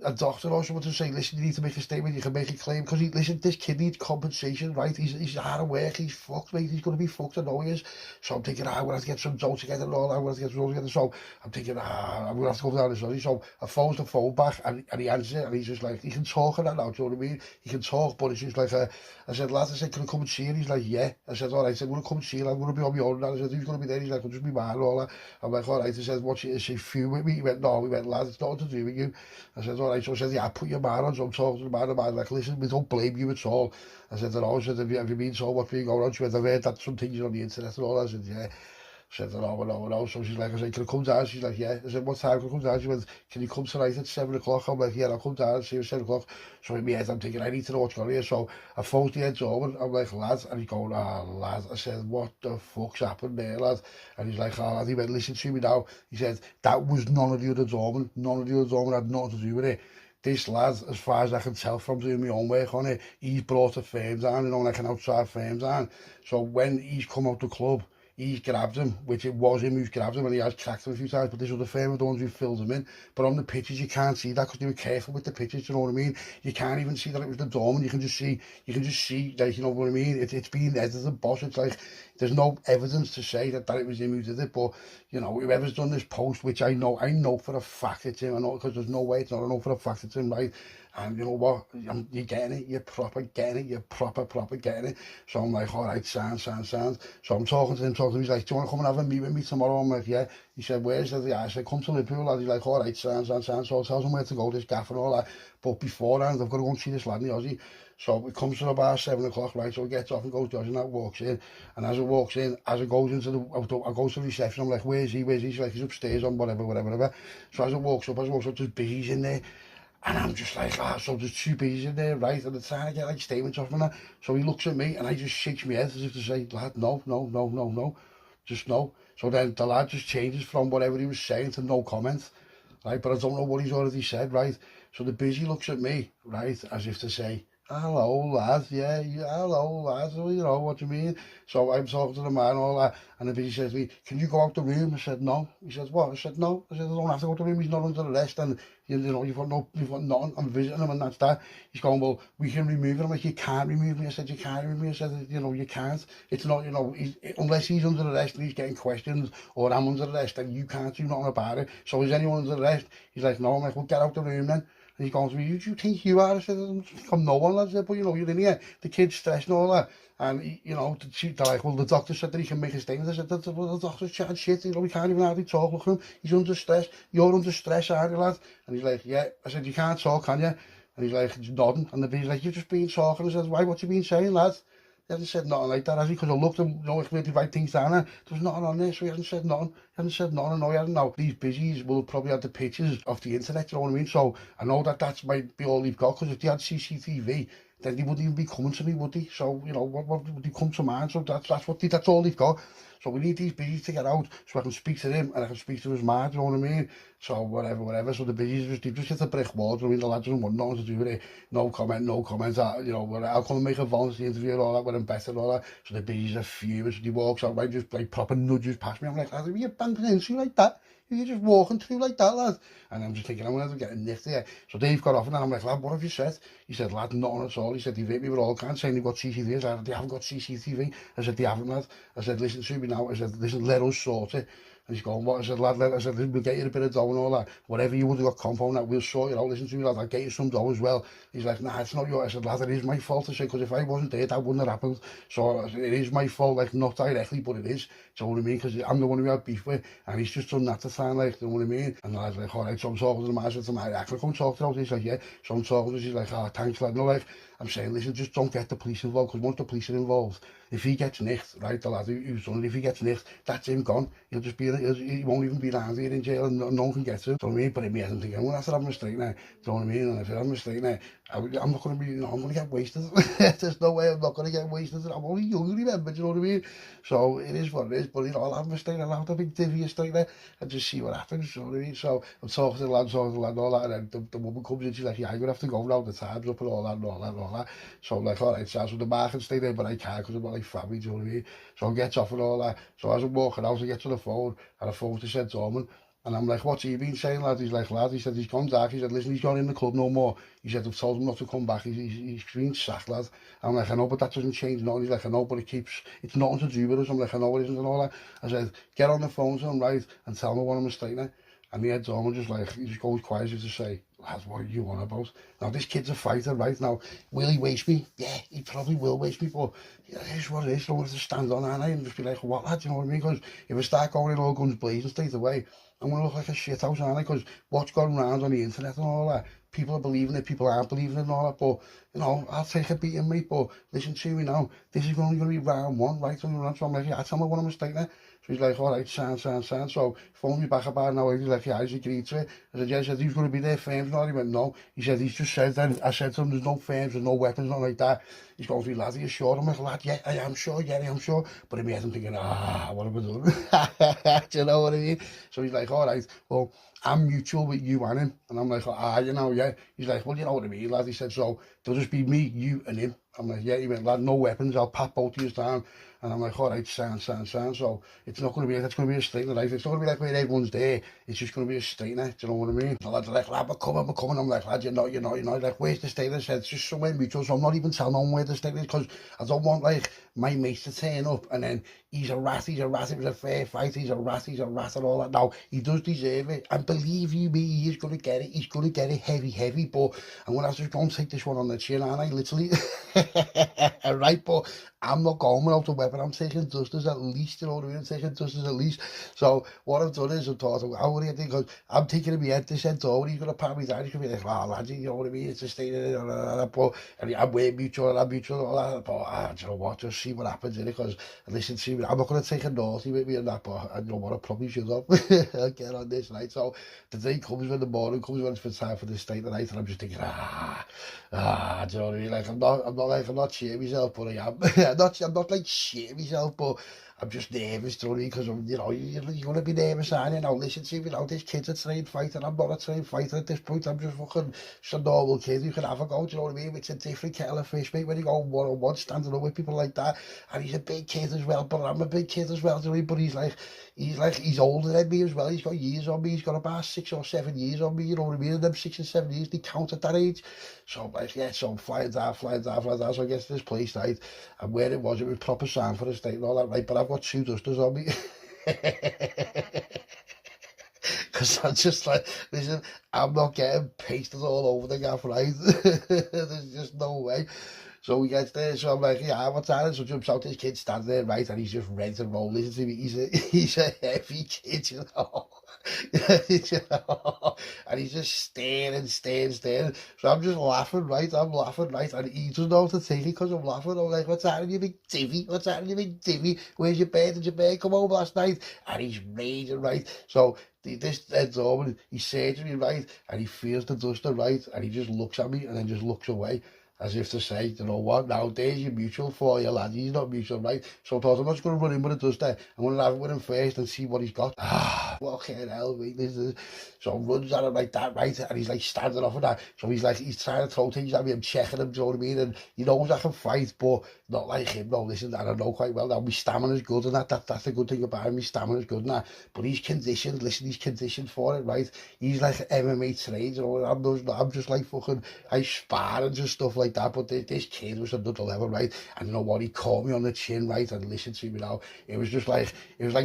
a doctor or someone to say, listen, you need to make a statement, you can make a claim, because listen, this kid needs compensation, right? He's out of work, he's fucked, mate, he's going to be fucked, I know he is. So I'm thinking, I'm going to have to get some dough together and all that, I'm going to have to get some dough together. So I'm thinking, I'm going to have to go down this way. So I phones the phone back, and he answers it, and he's just like, he can talk and that now, do you know what I mean? He can talk, but it's just like, I said, lad, I said, can I come and see you? He's like, yeah. I said, all right, I said, I'm going to come and see you, I'm going to be on my own. And I said, who's going to be there? He's like, I'll just be man and all that. I'm like, all right. I said, what's it? Is she few with me? He went, no. He went, lad, it's nothing to do with you. I said, all right. So I said, yeah, put your man on. So I'm talking to the man, like, listen, we don't blame you at all. I said, no. I said, have you been told what's been going on? She went, I've heard that some things on the internet and all that. I said, yeah. I said, no. So she's like, I said, can I come down? She's like, yeah. I said, what time can I come down? She went, can you come tonight at 7 o'clock? I'm like, yeah, I'll come down and see you at 7 o'clock. So in my head, I'm thinking, I need to know what's going on here. So I phoned the head over, I'm like, lad, and he's going, lad. I said, what the fuck's happened there, lad? And he's like, lad, he went, listen to me now. He said, that was none of the other doormen. None of the other doormen had nothing to do with it. This lad, as far as I can tell from doing my own work on it, he's brought a firm down, you know, like an outside firm down. So when he's come out the club, he's grabbed him, which it was him who's grabbed him, and he has tracked him a few times, but this other firm are the ones who filled him in. But on the pictures, you can't see that, because they were careful with the pictures, you know what I mean? You can't even see that it was the doorman, you can just see, like, you know what I mean? It's being edited, boss, it's like, there's no evidence to say that it was him who did it, but, you know, whoever's done this post, which I know for a fact it's him, I know, because there's no way it's not, I know for a fact it's him, right? And you know what, you're getting it, you're proper getting it, you're proper getting it. So I'm like, all right, sound. So I'm talking to him, he's like, do you want to come and have a meet with me tomorrow? I'm like, yeah. He said, where's that? Yeah, I said, come to Liverpool, lad. He's like, all right, sound. So I tells him where to go, this gaff and all that. But beforehand, I've got to go and see this lad in the Aussie. So it comes to about 7 o'clock, right? So he gets off and goes to us, and that walks in. And as it walks in, as it goes into I go to the reception, I'm like, where's he? He's like, he's upstairs on whatever. So as it walks up, there's bees in there. And I'm just like, so there's two bees in there, right? And they're trying to get like statements off me. So he looks at me and I just shakes my head as if to say, lad, no, just no. So then the lad just changes from whatever he was saying to no comment, right? But I don't know what he's already said, right? So the busy looks at me, right, as if to say, hello, lad, yeah, hello, lad, so, you know, what do you mean? So I'm talking to the man and all that, and the busy says to me, can you go out the room? I said, no. He says, what? I said, no. I said, I don't have to go to the room, he's not under arrest, and, you know, you've got nothing, I'm visiting him, and that's that. He's going, well, we can remove him. I'm like, you can't remove me. I said, you can't remove me. I said, you know, you can't. It's not, you know, unless he's under arrest and he's getting questions, or I'm under arrest, then you can't do nothing about it. So is anyone under arrest? He's like, no. I'm like, well, get out the room then. And he's going to me, who do you think you are? I said, I'm no one, lad. I said, but you know, you're in here, the kid's stressed and all that. And, you know, they're like, well, the doctor said that he can make a statement. I said, well, the doctor's chatting shit, you know, we can't even hardly talk. Look at him, he's under stress. You're under stress, aren't you, lad? And he's like, yeah. I said, you can't talk, can you? And he's like, he's nodding. And he's like, you've just been talking. I said, why, what you been saying, lad? He hasn't said nothing like that, has he? Because I looked and, you know, if we write things down there, there's nothing on there, so he hasn't said nothing. And no, he hasn't. Now, these busies will probably have the pictures off the internet, you know what I mean? So I know that might be all they've got, because if they had CCTV, then they wouldn't even be coming to me, would they? So, you know, what would they come to mind? So that's all they've got. So we need these biddies to get out so I can speak to him and I can speak to his mate, you know what I mean? So whatever. So the biddies just hit a brick wall, you know what I mean? The lads don't want nothing to do with it. No comment, you know, I'll come and make a volunteer interview and all that, when I'm better and all that. So the biddies are furious, so he walks out, right, just like proper nudges past me. I'm like, are you bumping into like that? You're just walking through like that, lad. And I'm just thinking, I'm going to get a nicked here. So Dave got off and I'm like, lad, what have you said? He said, lad, nothing at all. He said, they've hit me with all kinds, saying they've got CCTV. I said, they haven't got CCTV. I said, they haven't, lad. I said, listen to me now. I said, listen, let us sort it. And he's going, what? I said, lad, I said, listen, we'll get you a bit of dough and all that. Whatever you would have got compound, that we'll sort it out. Listen to me, lad, I'll get you some dough as well. He's like, nah, it's not your. I said, lad, it is my fault. I said, because if I wasn't there, that wouldn't have happened. So it is my fault, like, not directly, but it is. Do you know what I mean? Because I'm the one who had beef with, and he's just done that to sound like, do you know what I mean? And the lad's like, all right, so I'm talking to the man. I said to him, I can come talk to him. He's like, yeah. So I'm talking to him. He's like, oh, thanks, lad. No, like, I'm saying, listen, just don't get the police involved, because once the police are involved, if he gets nicked, right, the lad who's done it, if he gets nicked, that's him gone. He'll just be, he won't even be around here in jail, and no one can get to him. Do you know what I mean? But in me, I'm thinking, I'm going to have to have a mistake now. Do you know what I mean? And if I have a mistake now, I'm not going to be, I'm going to get wasted. There's no way I'm not going to get wasted. I'm only young, remember, do you know what I mean? So it is what it is, but I'll have a mistake, I'll have to be divvy a stake there, and just see what happens, you know what I mean? So I'm talking to the lad, all that, and then the woman comes in, she's like, yeah, I'm going to have to go now, the time's up and all that. So I'm like, all right, so the bar can stay there, but I can't, because I'm not like family, do you know what I mean? So I get off and all that. So as I'm walking out, I get to the phone, and the phone to said Dorman, and I'm like, what's he been saying, lad? He's like, lad, he said, he's gone dark. He said, listen, he's gone in the club no more. He said, I've told him not to come back. He's been sacked, lad. I'm like, I know, but that doesn't change nothing. He's like, I know, but it's nothing to do with us. I'm like, I know it isn't and all that. I said, get on the phone to him, right, and tell me what I'm mistaken. And the head Dorman just like, he just goes quiet as to say, lad, what are you on about? Now, this kid's a fighter, right? Now, will he waste me? Yeah, he probably will waste me, but yeah, it is what it is. I don't want to stand on, and I and just be like, what, lad, you know what I mean? Because if I start going in all guns blazing straight away, I'm going to look like a shit house, aren't I? Because what's going around on the internet and all that, people are believing it, people aren't believing it and all that, but, you know, I'll take a beating, mate, but listen to me now, this is only going to be round one, right? So I'm like, yeah, tell me what I'm mistaken. So he's like, all right, sound. So phoned me back about an hour, he's like, yeah, he's agreed to it. I said, yeah, he said, he's going to be there, firms, no? He went, no. He said, he's just said that. I said to him, there's no firms, there's no weapons, nothing like that. He's going to be, lad, are you sure? I'm like, lad, yeah, I am sure. But in my head, I'm thinking, what have I done? Do you know what I mean? So he's like, all right, well, I'm mutual with you and him. And I'm like, you know, yeah. He's like, well, you know what I mean, lad. He said, so there'll just be me, you and him. I'm like, yeah. He went, lad, no weapons, I'll pat both of you down. And I'm like, all right, sound. So it's not going to be, it's going to be a straightener, right? It's not going to be like where everyone's there. It's just going to be a straightener. Do you know what I mean? The lads are like, lad, we're coming. I'm like, lad, you're not. Like, where's the straightener? I said, it's just somewhere mutual. So I'm not even telling them where the straightener is, because I don't want, like, my mates to turn up and then he's a rat, it was a fair fight, he's a rat and all that. Now, he does deserve it, and believe you me, he's going to get it heavy, but I'm going to have to go and take this one on the chin, aren't I, literally? Right, but I'm not going without a weapon, I'm taking dusters at least, you know what I mean, I'm taking dusters at least. So what I've done is I've thought, how would I think, because I'm taking him head this head over, he's going to pat me down, he's going to be like, oh, lad, you know what I mean, it's a state of it, but and I'm way mutual, all that, but do you know what, just see what happens in it, because listen to me, I'm not going to take a naughty with me and that, but I know what I probably should have. I'll get on this, right? So the day comes when the morning comes when it's for time for this state of night, and I'm just thinking, do you know what I mean? Like, I'm not shitting myself, but I am. I'm not like shitting myself, but I'm just nervous, do you know what I mean? Because, you know, you're going to be nervous, aren't you? Now, listen to me, now, this kid's a trained fighter, I'm not a trained fighter at this point, I'm just fucking just a normal kid who can have a go, do you know what I mean? It's a different kettle of fish, mate, when you go one-on-one, standing up with people like that, and he's a big kid as well, but I'm a big kid as well, do you know what I mean? But he's older than me as well, he's got years on me, he's got about 6 or 7 years on me, you know what I mean? And them 6 and 7 years, they count at that age. So I'm like, yeah, so I'm flying down, so I get to this place, right, and where it was proper sound for the state and all that, right, but I've got 2 dusters on me. Because I'm just like, listen, I'm not getting pasted all over the gaff, right? There's just no way. So we get there, so I'm like, yeah, what's that? So jumps out this kid standing there, right, and he's just ready to roll. Listen to me, he's a heavy kid, you know. You know? And he's just staring. So I'm just laughing, right, and he doesn't know how to take it because I'm laughing. I'm like, what's happening, you big divvy? Where's your bed? Did your bed come home last night? And he's raging, right? So this Ed Zorman, he's saying to me, right, and he feels the duster, right, and he just looks at me and then just looks away. as if to say, you know what, now there's your mutual for you, lad. He's not mutual, right? So I thought, I'm not just going to run in with it, does that? I'm going to have it with him first and see what he's got. Fucking hell, mate. So runs at him like that, right? And he's like standing off of that. So he's like, he's trying to throw things at me. I'm checking him, do you know what I mean? And he knows I can fight, but not like him. No, listen, and I know quite well now my stamina's good and that's the good thing about him. My stamina's good and that. But he's conditioned, listen, he's conditioned for it, right? He's like MMA trained, you know, I'm just like fucking, I spar and just stuff like that. But this kid was another level, right? And you know what? He caught me on the chin, right? And listened to me now. It was like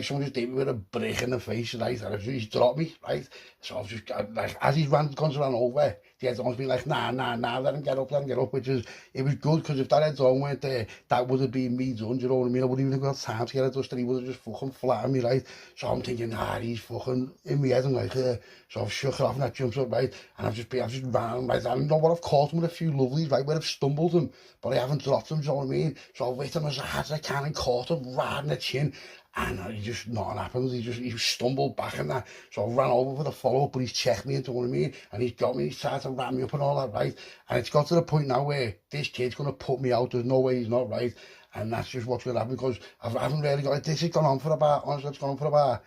someone just hit me with a brick in the face, right? And he's dropped me, right? So I've just like, as he's gone to run over, the head's almost been like, nah, let him get up, which is, it was good, because if that head's on weren't there, that would have been me done, you know what I mean? I wouldn't even have got time to get it dusted, he would have just fucking flattened me, right? So I'm thinking, he's fucking in my head, I'm like, so I've shook it off and that jumps up, right? And I've just ran, right? I know what, I've caught him with a few lovelies, right, where I've stumbled him, but I haven't dropped him, you know what I mean? So I've hit him as hard as I can and caught him right in the chin. And he just, nothing happens, he stumbled back and that, so I ran over for the follow-up, but he's checked me, into what I mean, and he's got me, he's tried to ram me up and all that, right, and it's got to the point now where this kid's going to put me out, there's no way he's not, right, and that's just what's going to happen, because I haven't really got, this has gone on for about, honestly, it's gone on for about,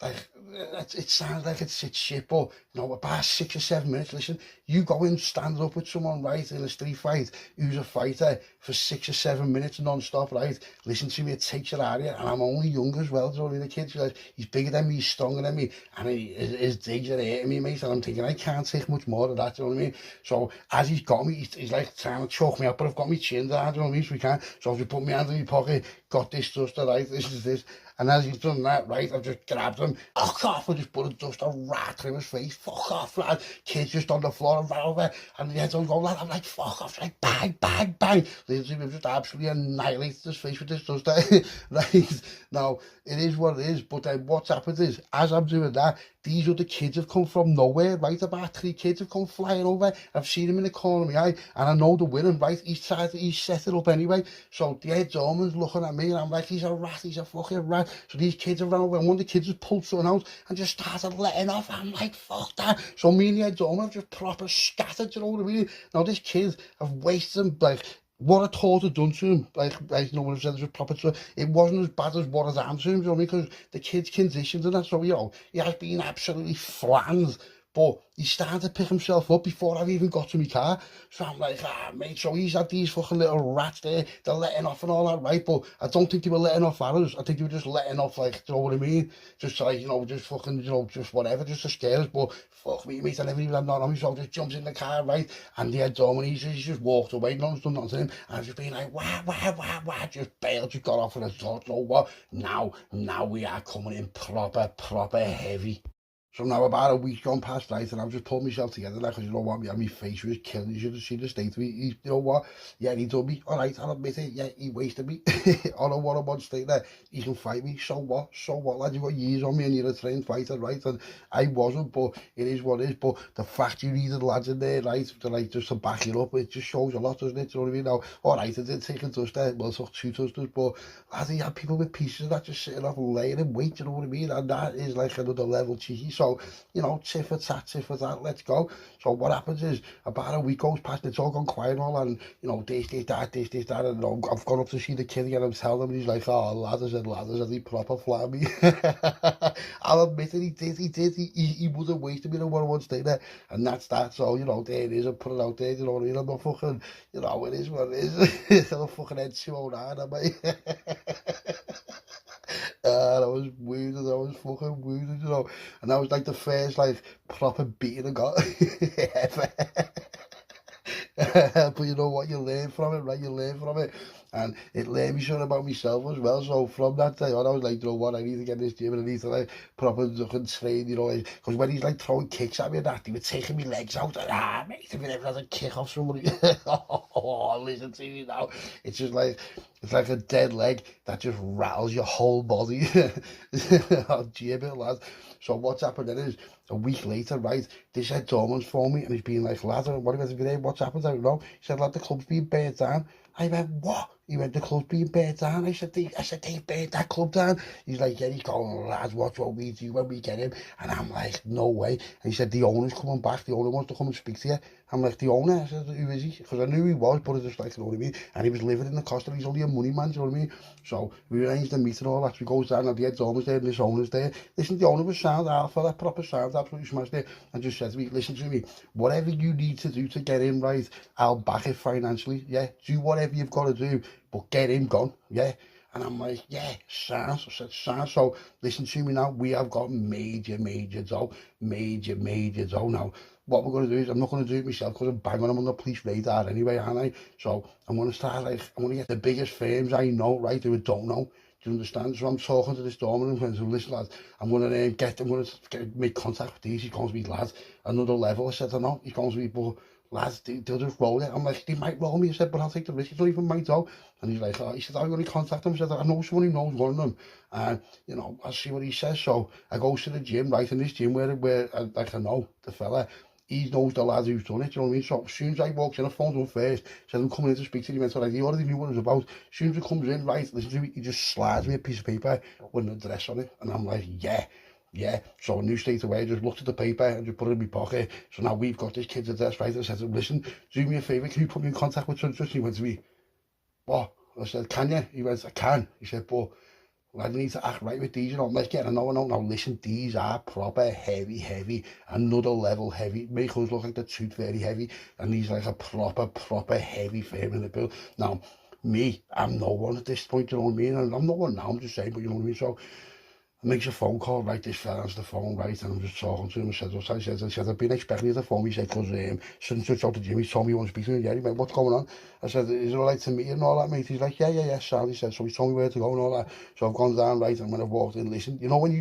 like, it sounds like it's shit, but you know, about 6 or 7 minutes. Listen, you go and stand up with someone, right, in a street fight who's a fighter for 6 or 7 minutes non-stop, right? Listen to me, it takes your area, and I'm only young as well, so the kid, he's bigger than me, he's stronger than me, and his digs are hurting me, mate, and I'm thinking, I can't take much more of that, you know what I mean? So as he's got me, he's like trying to choke me up, but I've got my chin down, you know what I mean, so we can't, so I've just put my hand in my pocket, got this duster, right, this is this. And as he's done that, right, I've just grabbed him, fuck off, and just put a duster right through his face, fuck off, lad. Kid's just on the floor and ran over, and the head's on go, lad, I'm like, fuck off, like, bang, bang, bang. Literally, we've just absolutely annihilated his face with this duster, right? Now, it is what it is, but then what's happened is, as I'm doing that, these other kids have come from nowhere, right? About 3 kids have come flying over. I've seen him in the corner of my eye, and I know they're winning, right? He's set it up anyway. So the head Dorman's looking at me, and I'm like, he's a rat, he's a fucking rat. So these kids have run over, and one of the kids just pulled something out and just started letting off. I'm like, fuck that. So me and the head Dorman have just proper scattered, you know what I mean? Now this kid, I've wasted him, like, what I thought had done to him, like you know, when I said it was proper to, it wasn't as bad as what had happened to him, you know what I mean? Because the kid's conditioned and that, so, you know, he has been absolutely flattened, but he started to pick himself up before I've even got to my car. So I'm like, mate, so he's had these fucking little rats there, they're letting off and all that, right? But I don't think they were letting off arrows, I think they were just letting off, like, you know what I mean? Just like, you know, just fucking, you know, just whatever, just to scare us. But fuck me, mate, I never even had nothing on me, so I just jumps in the car, right? And the head Dom, and he's just walked away, no one's done nothing to him. And I've just been like, wah, just bailed, just got off, and I thought, you know what? Now we are coming in proper heavy. So now about a week gone past, right, and I've just pulled myself together, like, because you know what, my face was killing, you should have seen the state of me, you know what, yeah, he done me, alright, I'll admit it, yeah, he wasted me, on a one-on-one state there, he can fight me, so what, lad, you've got years on me, and you're a trained fighter, right, and I wasn't, but it is what it is, but the fact you needed lads in there, right, to, like, just to back it up, it just shows a lot, doesn't it, you know what I mean? Now, alright, I did take a touchdown, well, I took 2 touchdowns, but, lad, he had people with pieces of that just sitting off and laying in wait, you know what I mean, and that is like another level cheeky, so, you know, tit for tat, let's go. So what happens is, about a week goes past, it's all gone quiet and all, and, you know, this, that, and you know, I've gone up to see the kid again, I'm telling him, and he's like, oh, lad, I said, he proper flat me. I'll admit it, he did, he would have wasted me in a one-on-one state there, and that's that, so, you know, there it is, I put it out there, you know what I mean, I'm not fucking, you know, it is what it is, I'm a fucking head 209, am I? I was wounded, I was fucking wounded, you know, and that was like the first, like, proper beating I got ever. But you know what, you learn from it, right, you learn from it, and it learned me something about myself as well, so from that day on, I was like, you know what, I need to get in this gym, and I need to, like, proper fucking train, you know, because when he's, like, throwing kicks at me and that, he was taking my legs out, and, mate, if you ever had a kick off somebody, oh, listen to me now, it's just like, it's like a dead leg that just rattles your whole body. I'll jib it, lad. So what's happened then is, a week later, right, this head Dorman's phoned me, and he's been like, lad, what are you going to do? What's happened? I don't know. He said, lad, the club's been burnt down. I went, what? He went, the club's being burnt down. I said, they burnt that club down. He's like, yeah, he's going, lads, watch what we do when we get him. And I'm like, no way. And he said, the owner's coming back. The owner wants to come and speak to you. I'm like, the owner? I said, who is he? Because I knew he was, but I just like, you know what I mean? And he was living in the Costa. He's only a money man, you know what I mean? So we arranged the meet and all that. So he goes down, and the head's almost there, and this owner's there. Listen, the owner was sound, alpha, that proper sound, absolutely smashed it. And just said to me, listen to me, whatever you need to do to get in right, I'll back it financially, yeah? Do whatever you've got to do, but get him gone, yeah? And I'm like, yeah, sounds. I said, sounds. So listen to me now, we have got major dough now. What we're going to do is, I'm not going to do it myself because I'm banging them on the police radar anyway, aren't I? So I'm going to start, like, I'm going to get the biggest firms I know, right, who I don't know. Do you understand? So I'm talking to this doorman and friends, listen, lads, I'm going to make contact with these. He calls me, lads, another level. I said, I know. He calls me, but lads, they'll just roll it. I'm like, they might roll me. I said, but I'll take the risk. It's not even my dog. And he's like, oh, he said, I'm going to contact them. I said, I know someone who knows one of them. And, you know, I'll see what he says. So I go to the gym, right, in this gym where like, I know the fella. He knows the lad who's done it, you know what I mean? So as soon as I walked in, I phoned him first, said I'm coming in to speak to you. He went, right, he already knew what it was about. As soon as he comes in, right, listen to me, he just slides me a piece of paper with an address on it. And I'm like, yeah. So I knew straight away, I just looked at the paper and just put it in my pocket. So now we've got this kid's address, right? I said to him, listen, do me a favour, can you put me in contact with such and such? He went to me, what? I said, can you? He went, I can. He said, but I need to act right with these, you know, let's get another one. Now listen, these are proper heavy, another level heavy, make us look like the tooth very heavy, and these like a proper heavy firm in the bill. Now, me, I'm no one at this point, you know what I mean, and I'm not one now, I'm just saying, but you know what I mean, so I makes a phone call, right, this fella answers the phone, right, and I'm just talking to him. I said, I've been expecting you to phone me. He said, because such and such out to Jimmy told me you want to speak to me. Yeah, he went, what's going on? I said, is it all right to meet you and all that, mate? He's like, yeah, Sal. He said, so he told me where to go and all that. So I've gone down, right, and when I've walked in, listen, you know when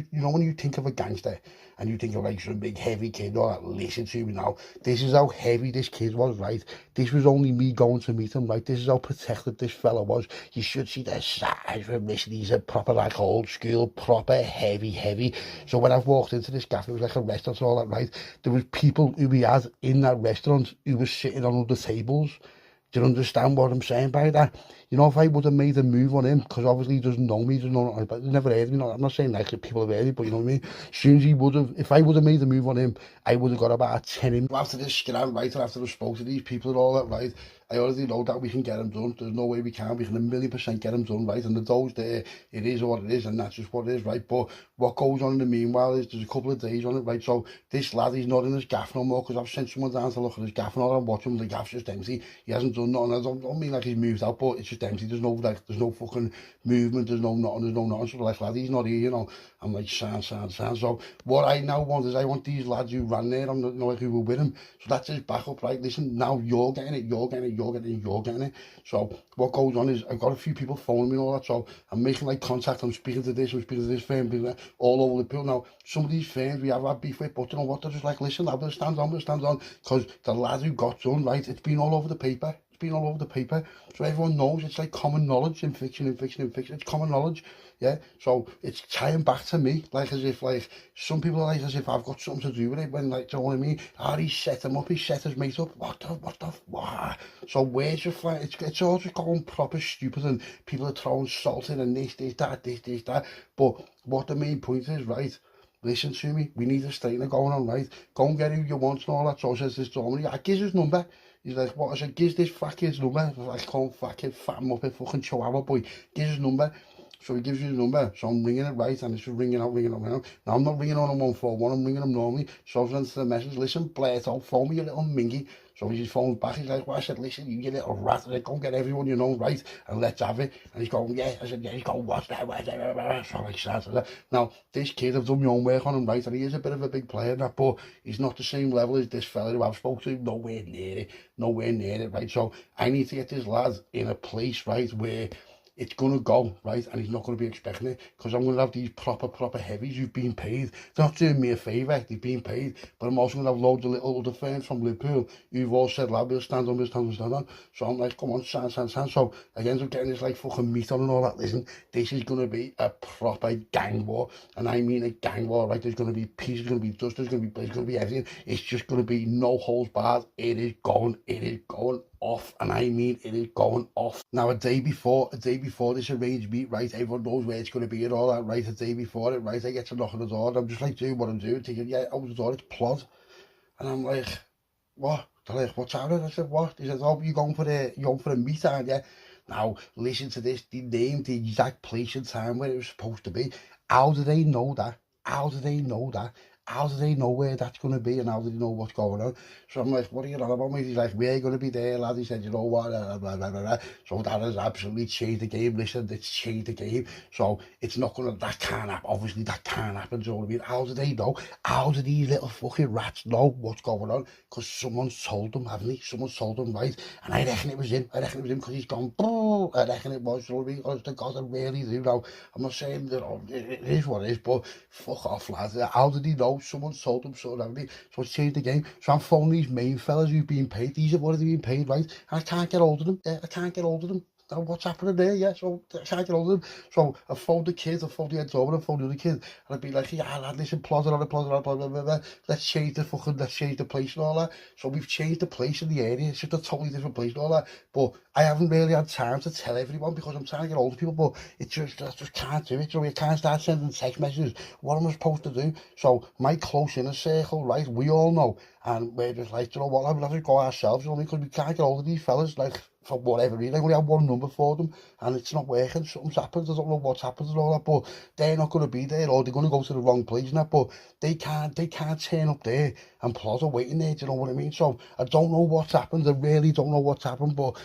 you think of a gangster, and you think of like some big heavy kid and all that, listen to me now. This is how heavy this kid was, right? This was only me going to meet him, right? This is how protected this fella was. You should see the size of him. Listen, he's a proper like old school, proper heavy. So when I've walked into this cafe, it was like a restaurant and all that, right? There was people who we had in that restaurant who was sitting on other tables. Do you understand what I'm saying by that? You know, if I would have made a move on him, because obviously he doesn't know me, he doesn't know, but he never heard of me. I'm not saying like people have heard it, but you know what I mean? As soon as he would have, if I would have made a move on him, I would have got about a 10 in. After this scram, right, and after I spoke to these people and all that, right, I already know that we can get him done. There's no way we can. We can 1,000,000% get him done, right? And the doug's there. It is what it is, and that's just what it is, right? But what goes on in the meanwhile is there's a couple of days on it, right? So this lad, he's not in his gaff no more because I've sent someone down to look at his gaff and all. I'm watching him, the gaff's just empty. He hasn't done nothing. I don't mean like he's moved out, but it's just empty. There's no fucking movement. There's no nothing. So like, lad, he's not here, you know. I'm like, sound. So what I now want is I want these lads who ran there, I'm not like who were with him. So that's his backup, right? Listen, now you're getting it. So what goes on is I've got a few people phoning me and all that. So I'm making like contact. I'm speaking to this firm, all over the pill. Now, some of these firms we have had beef with, but you know what? They're just like, listen, I'm going to stand on. Because the lad who got done, right, it's been all over the paper. So everyone knows it's like common knowledge in fiction. It's common knowledge, yeah. So it's tying back to me, like as if like some people are like as if I've got something to do with it. When like, do you know what I mean? He set him up, he set his mate up. What? So where's your flight? It's all just going proper stupid, and people are throwing salt in and this, that. But what the main point is, right? Listen to me, we need a straightener going on, right? Go and get who you want and all that. So says this gentleman, I gives his number. He's like, what? I said, gives this fat kid's number. I was like, call fat kid, fat him up, a fucking chihuahua boy. Gives his number. So he gives you his number. So I'm ringing it, right? And it's just ringing out. Now I'm not ringing on a 141, I'm ringing him normally. So I've sent the message, listen, blare it out, phone me, you little mingy. So he phones back, he's like, well, I said, listen, you little rat. I said, go and get everyone you know, right? And let's have it. And he's going, yeah. I said, yeah. He's going, what's that? So I started. Now, this kid, I've done my own work on him, right? And he is a bit of a big player, that, but he's not the same level as this fella who I've spoke to. Nowhere near it, right? So I need to get this lad in a place, right, where it's going to go, right? And he's not going to be expecting it, because I'm going to have these proper heavies who've been paid. They're not doing me a favour, they've been paid. But I'm also going to have loads of little other fans from Liverpool who've all said, lad, we'll stand on. So I'm like, come on, stand. So I end up getting this like fucking meat on and all that. Listen, this is going to be a proper gang war. And I mean a gang war, right? There's going to be peace, there's going to be dust, there's going to be everything. It's just going to be no holds barred. It is going. off, and I mean it is going off. Now a day before this arranged meet, right, everyone knows where it's going to be and all that, right, a day before it, right, I get to knock on the door, and I'm just like doing what I'm doing, thinking, yeah, out the door, it's plod, and I'm like, what? They're like, what's happening? I said, what? He said, oh, you're going for a meet, aren't you? Now, listen to this, they named the exact place and time where it was supposed to be. How do they know that? How do they know that? How do they know where that's going to be, and how do they know what's going on? So I'm like, what are you on about, mate? He's like, we're going to be there, lad. He said, you know what? Blah, blah, blah, blah. So that has absolutely changed the game. Listen, it's changed the game. So it's not going to, that can't happen. Obviously, that can't happen. So I mean, how do they know? How do these little fucking rats know what's going on? Because someone's told them, haven't they? Someone's told them, right? And I reckon it was him. I reckon it was him because he's gone, oh, I reckon it was. You know what I mean? Honest to God, I really do now. I'm not saying that it is what it is, but fuck off, lads. How did he know? Someone's told him so, haven't they? So it's changed the game. So I'm phoning these main fellas who've been paid. These are what have been paid, right? And I can't get hold of them. I can't get hold of them. Now, what's happening there? Yeah, so I can't get hold of them. So I phoned the kids, I phoned the heads over, I phoned the other kid, and I'd be like, yeah, lad, listen, plotting on it, blah, blah, blah, blah. Let's change the place and all that. So we've changed the place in the area. It's just a totally different place and all that. But I haven't really had time to tell everyone because I'm trying to get hold of people, but it's just, I just can't do it. So I can't start sending text messages. What am I supposed to do? So my close inner circle, right, we all know. And we're just like, you know what, we'll have to go ourselves, you know, because we can't get hold of these fellas, like, for whatever reason. I only have one number for them, and it's not working. Something's happened. I don't know what's happened and all that, but they're not going to be there, or they're going to go to the wrong place and that, but they can't turn up there and plot are waiting there, do you know what I mean? So I don't know what's happened. I really don't know what's happened, but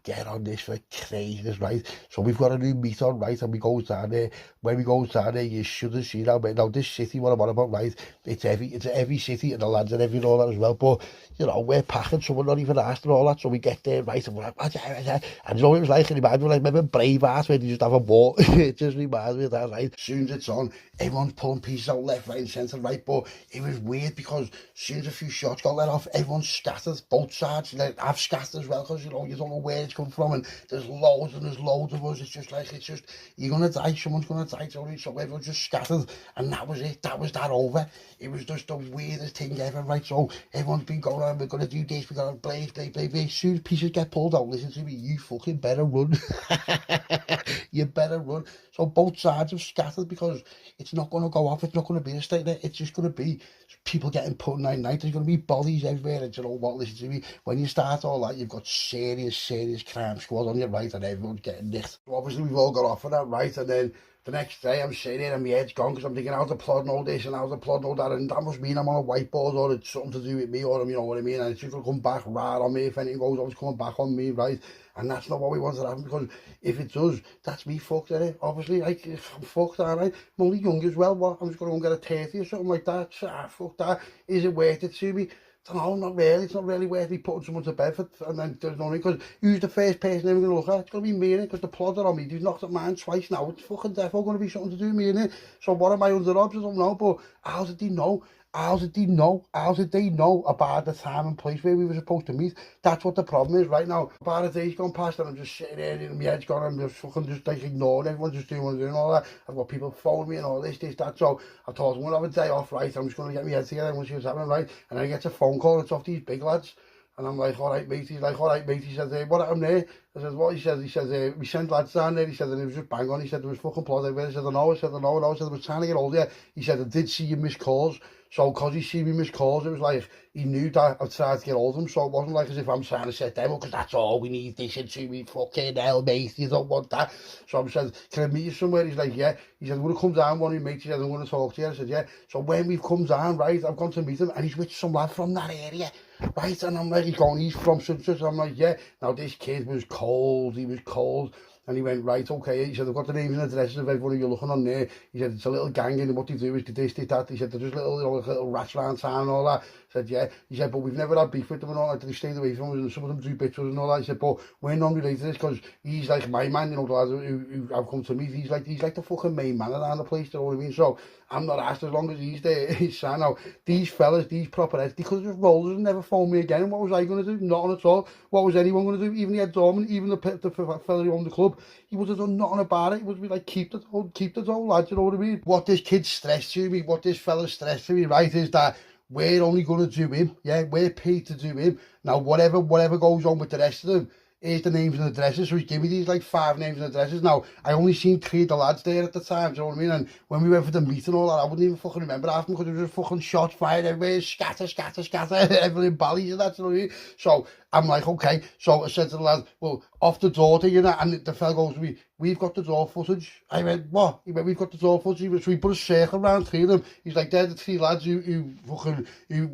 get on this for craziness, right? So we've got a new meet on, right, and we go down there. When we go down there, you should have seen how, now this city, what I'm on about, right, it's a heavy city, and the lads are heavy and all that as well, but, you know, we're packing, so we're not even asked and all that, so we get there, right, and we're like, and you know what it was like, it reminds me, like, remember Braveheart, where you just have a ball, it just reminds me of that, right? As soon as it's on, everyone's pulling pieces out left, right, and centre, right, but it was weird, because as soon as a few shots got let off, everyone's scattered, both sides, like, I've scattered as well, because, you know, you don't know where it's come from, and there's loads of us, it's just like, it's just, you're gonna die, someone's gonna die, so everyone's just scattered, and that was it, that was that over. It was just the weirdest thing ever, right? So everyone's been going on, we're gonna do this, we're gonna blaze. As soon as pieces get pulled out, listen to me, you fucking better run. You better run. So both sides have scattered, because it's not gonna go off, it's not gonna be a state there, it's just gonna be people getting put night, there's gonna be bodies everywhere, and you know what, listen to me, when you start all that, you've got serious crime squad on your right, and everyone's getting nicked. So obviously we've all got off of that, right, and then the next day I'm sitting here and my head's gone, because I'm thinking, how's the plot know this and how's the plot know that, and that must mean I'm on a whiteboard, or it's something to do with me, or you know what I mean, and it's just going to come back right on me. If anything goes on, it's coming back on me, right? And that's not what we want to happen, because if it does, that's me fucked, innit? Obviously, like, I'm fucked, aren't I? I'm only young as well, what? I'm just going to go and get a 30 or something like that. Fuck that. Is it worth it to me? No, not really. It's not really worth me putting someone to bed for, and then there's no, because who's the first person I'm going to look at? It's going to be me, innit? Because the plodder on me, he's knocked at mine twice now. It's fucking definitely going to be something to do with me, innit? So what am I under odds? I don't know, but how did they know? How did they know? How did they know about the time and place where we were supposed to meet? That's what the problem is right now. About a day's gone past, and I'm just sitting there and my head's gone, I'm just fucking just like ignoring everyone, just doing what I'm doing, all that. I've got people phoning me and all this, that. So I thought, I'm going to have a day off, right? I'm just going to get my head together and we'll see what's happening, right? And I get a phone call, it's off these big lads. And I'm like, all right, mate. He's like, all right, mate. He said, what happened there? I said, what? He said, we sent lads down there. He said, and it was just bang on. He said, there was fucking plot everywhere. I said, no. I said, no. I said, I was trying to get hold of you. He said, I did see you missed calls. So, because he see me missed calls, it was like, he knew that I'd tried to get hold of him. So, it wasn't like as if I'm trying to set them up, because that's all we need. This into me, fucking hell, mate. You don't want that. So, I said, can I meet you somewhere? He's like, yeah. He said, I'm going to come down, one of your mates. He said, I'm going to talk to you. I said, yeah. So, when we've come down, right, I've gone to meet him, and he's with some lad from that area. Right, and I'm like, he's from such. I'm like, yeah. Now this kid was cold, and he went, right, okay. He said, I've got the names and addresses of everyone you're looking on there. He said, it's a little gang, and what they do is this, that. He said, they're just little rats around town and all that. I said, yeah. He said, but we've never had beef with them and all that. They stayed away from us, and some of them do bits with us and all that. He said, but we're non-related to this, because he's like my man, you know, the lads who I've come to meet. He's like the fucking main man around the place, you know what I mean? So I'm not asked, as long as he's there. He's saying, now, these fellas, these proper heads, they could have just rolled us and never phoned me again. And what was I going to do? Nothing at all. What was anyone going to do? Even the head doorman, even the fella who owned the club, he would have done nothing about it. It would be like, keep the door, lads, you know what I mean? What this kid stressed to me, what this fella stressed to me, right, is that we're only going to do him. Yeah, we're paid to do him. Now, whatever goes on with the rest of them, here's the names and addresses. So he's giving me these like 5 names and addresses. Now, I only seen 3 of the lads there at the time, do you know what I mean? And when we went for the meet and all that, I wouldn't even fucking remember half them because there was just fucking shots fired everywhere, scatter, everything ballies and that, do you know what I mean? So I'm like, okay. So I said to the lad, well, off the door to you know, and the fella goes to me, we've got the door footage. I went, what? He went, we've got the door footage. So he put a circle around 3 of them. He's like, they're the 3 lads who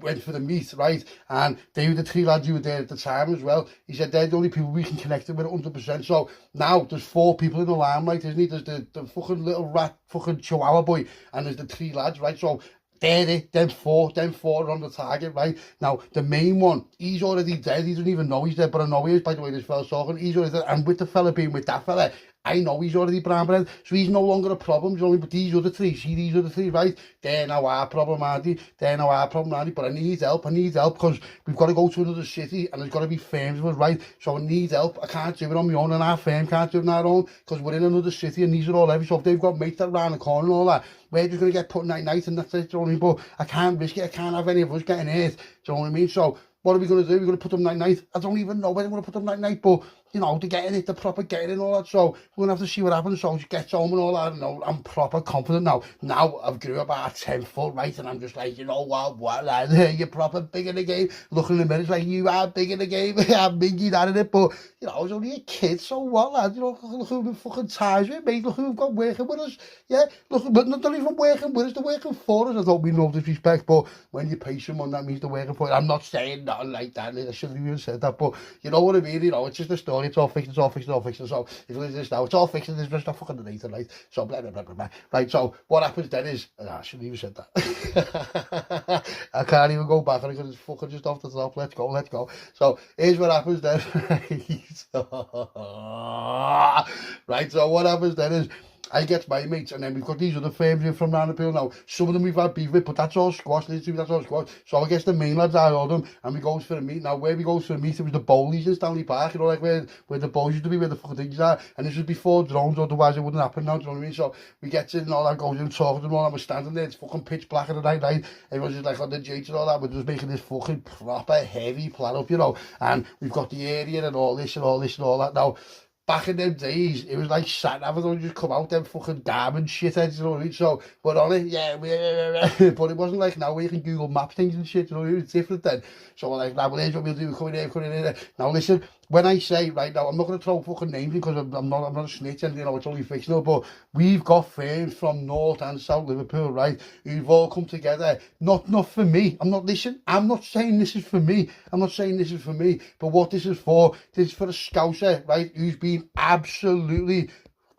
went for the meet, right? And they were the 3 lads who were there at the time as well. He said, they're the only people we can connect with 100%. So now there's 4 people in the limelight, isn't he? There's the fucking little rat, fucking chihuahua boy, and there's the 3 lads, right? So they're it, them four are on the target, right? Now, the main one, he's already dead. He doesn't even know he's dead, but I know he is by the way this fella's talking. He's already dead. And with the fella being with that fella, I know he's already brown bread, so he's no longer a problem, you know, but these other 3, see these other 3, right? They're now our problem, aren't they? They're now our problem, aren't they? But I need help, because we've got to go to another city, and there's got to be firms with us, right? So I need help. I can't do it on my own, and our firm can't do it on our own, because we're in another city, and these are all heavy, so if they've got mates that around the corner and all that, we're just going to get put night, and that's it, do you know what I mean? But I can't risk it, I can't have any of us getting hurt, do you know what I mean? So what are we going to do? We're going to put them night. I don't even know where we're going to put them night, but, you know, they're getting it, the proper getting and all that. So we're going to have to see what happens. So she gets home and all that. And I'm proper confident now. Now I've grew about 10 foot, right? And I'm just like, you know what, lad, you're proper big in the game. Looking in the mirror, it's like, you are big in the game. I'm big, you at it. But, you know, I was only a kid, so what, lad? You know, look who we've fucking ties with, mate. Look who we've got working with us. Yeah, look, but not even working with us, they're working for us. I don't mean no disrespect, but when you pay someone, that means they're working for you. I'm not saying nothing like that. I shouldn't have even said that, but you know what I mean, you know, it's just a story, it's all fiction. So if you listen to this now, it's all fiction, there's just a fucking Narrator, right? So blah, blah, blah, blah, blah. Right, so what happens then is, I shouldn't even said that. I can't even go back on it because it's fucking just off the top. Let's go. So here's what happens then. Right, so what happens then is, I get my mates, and then we've got these other firms in from round the pool now. Some of them we've had beef with, but that's all squash, literally, that's all squash. So I guess the main lads are all them, and we goes for a meet. Now, where we goes for a meet, it was the bowlies in Stanley Park, you know, like where the bowls used to be, where the fucking things are. And this was before drones, otherwise it wouldn't happen now, do you know what I mean? So we get to and all that, goes in, talking and all that, we're standing there, it's fucking pitch black at the night, right? Everyone's just like on the jates and all that, we're just making this fucking proper heavy plan up, you know, and we've got the area and all this and all that. Now, back in them days, it was like sat-nav, and just come out them fucking garbage shitheads, you know what I mean? So, but on it, yeah, but it wasn't like now where you can Google map things and shit, you know what I mean? It's different then. So we're like, nah, well, here's what we'll do, come in here. Now listen, when I say, right now, I'm not going to throw fucking names in because I'm not a snitch and, you know, it's only fictional, but we've got firms from North and South Liverpool, right, who've all come together, not for me. I'm not saying this is for me. But what this is for a Scouser, right, who's been absolutely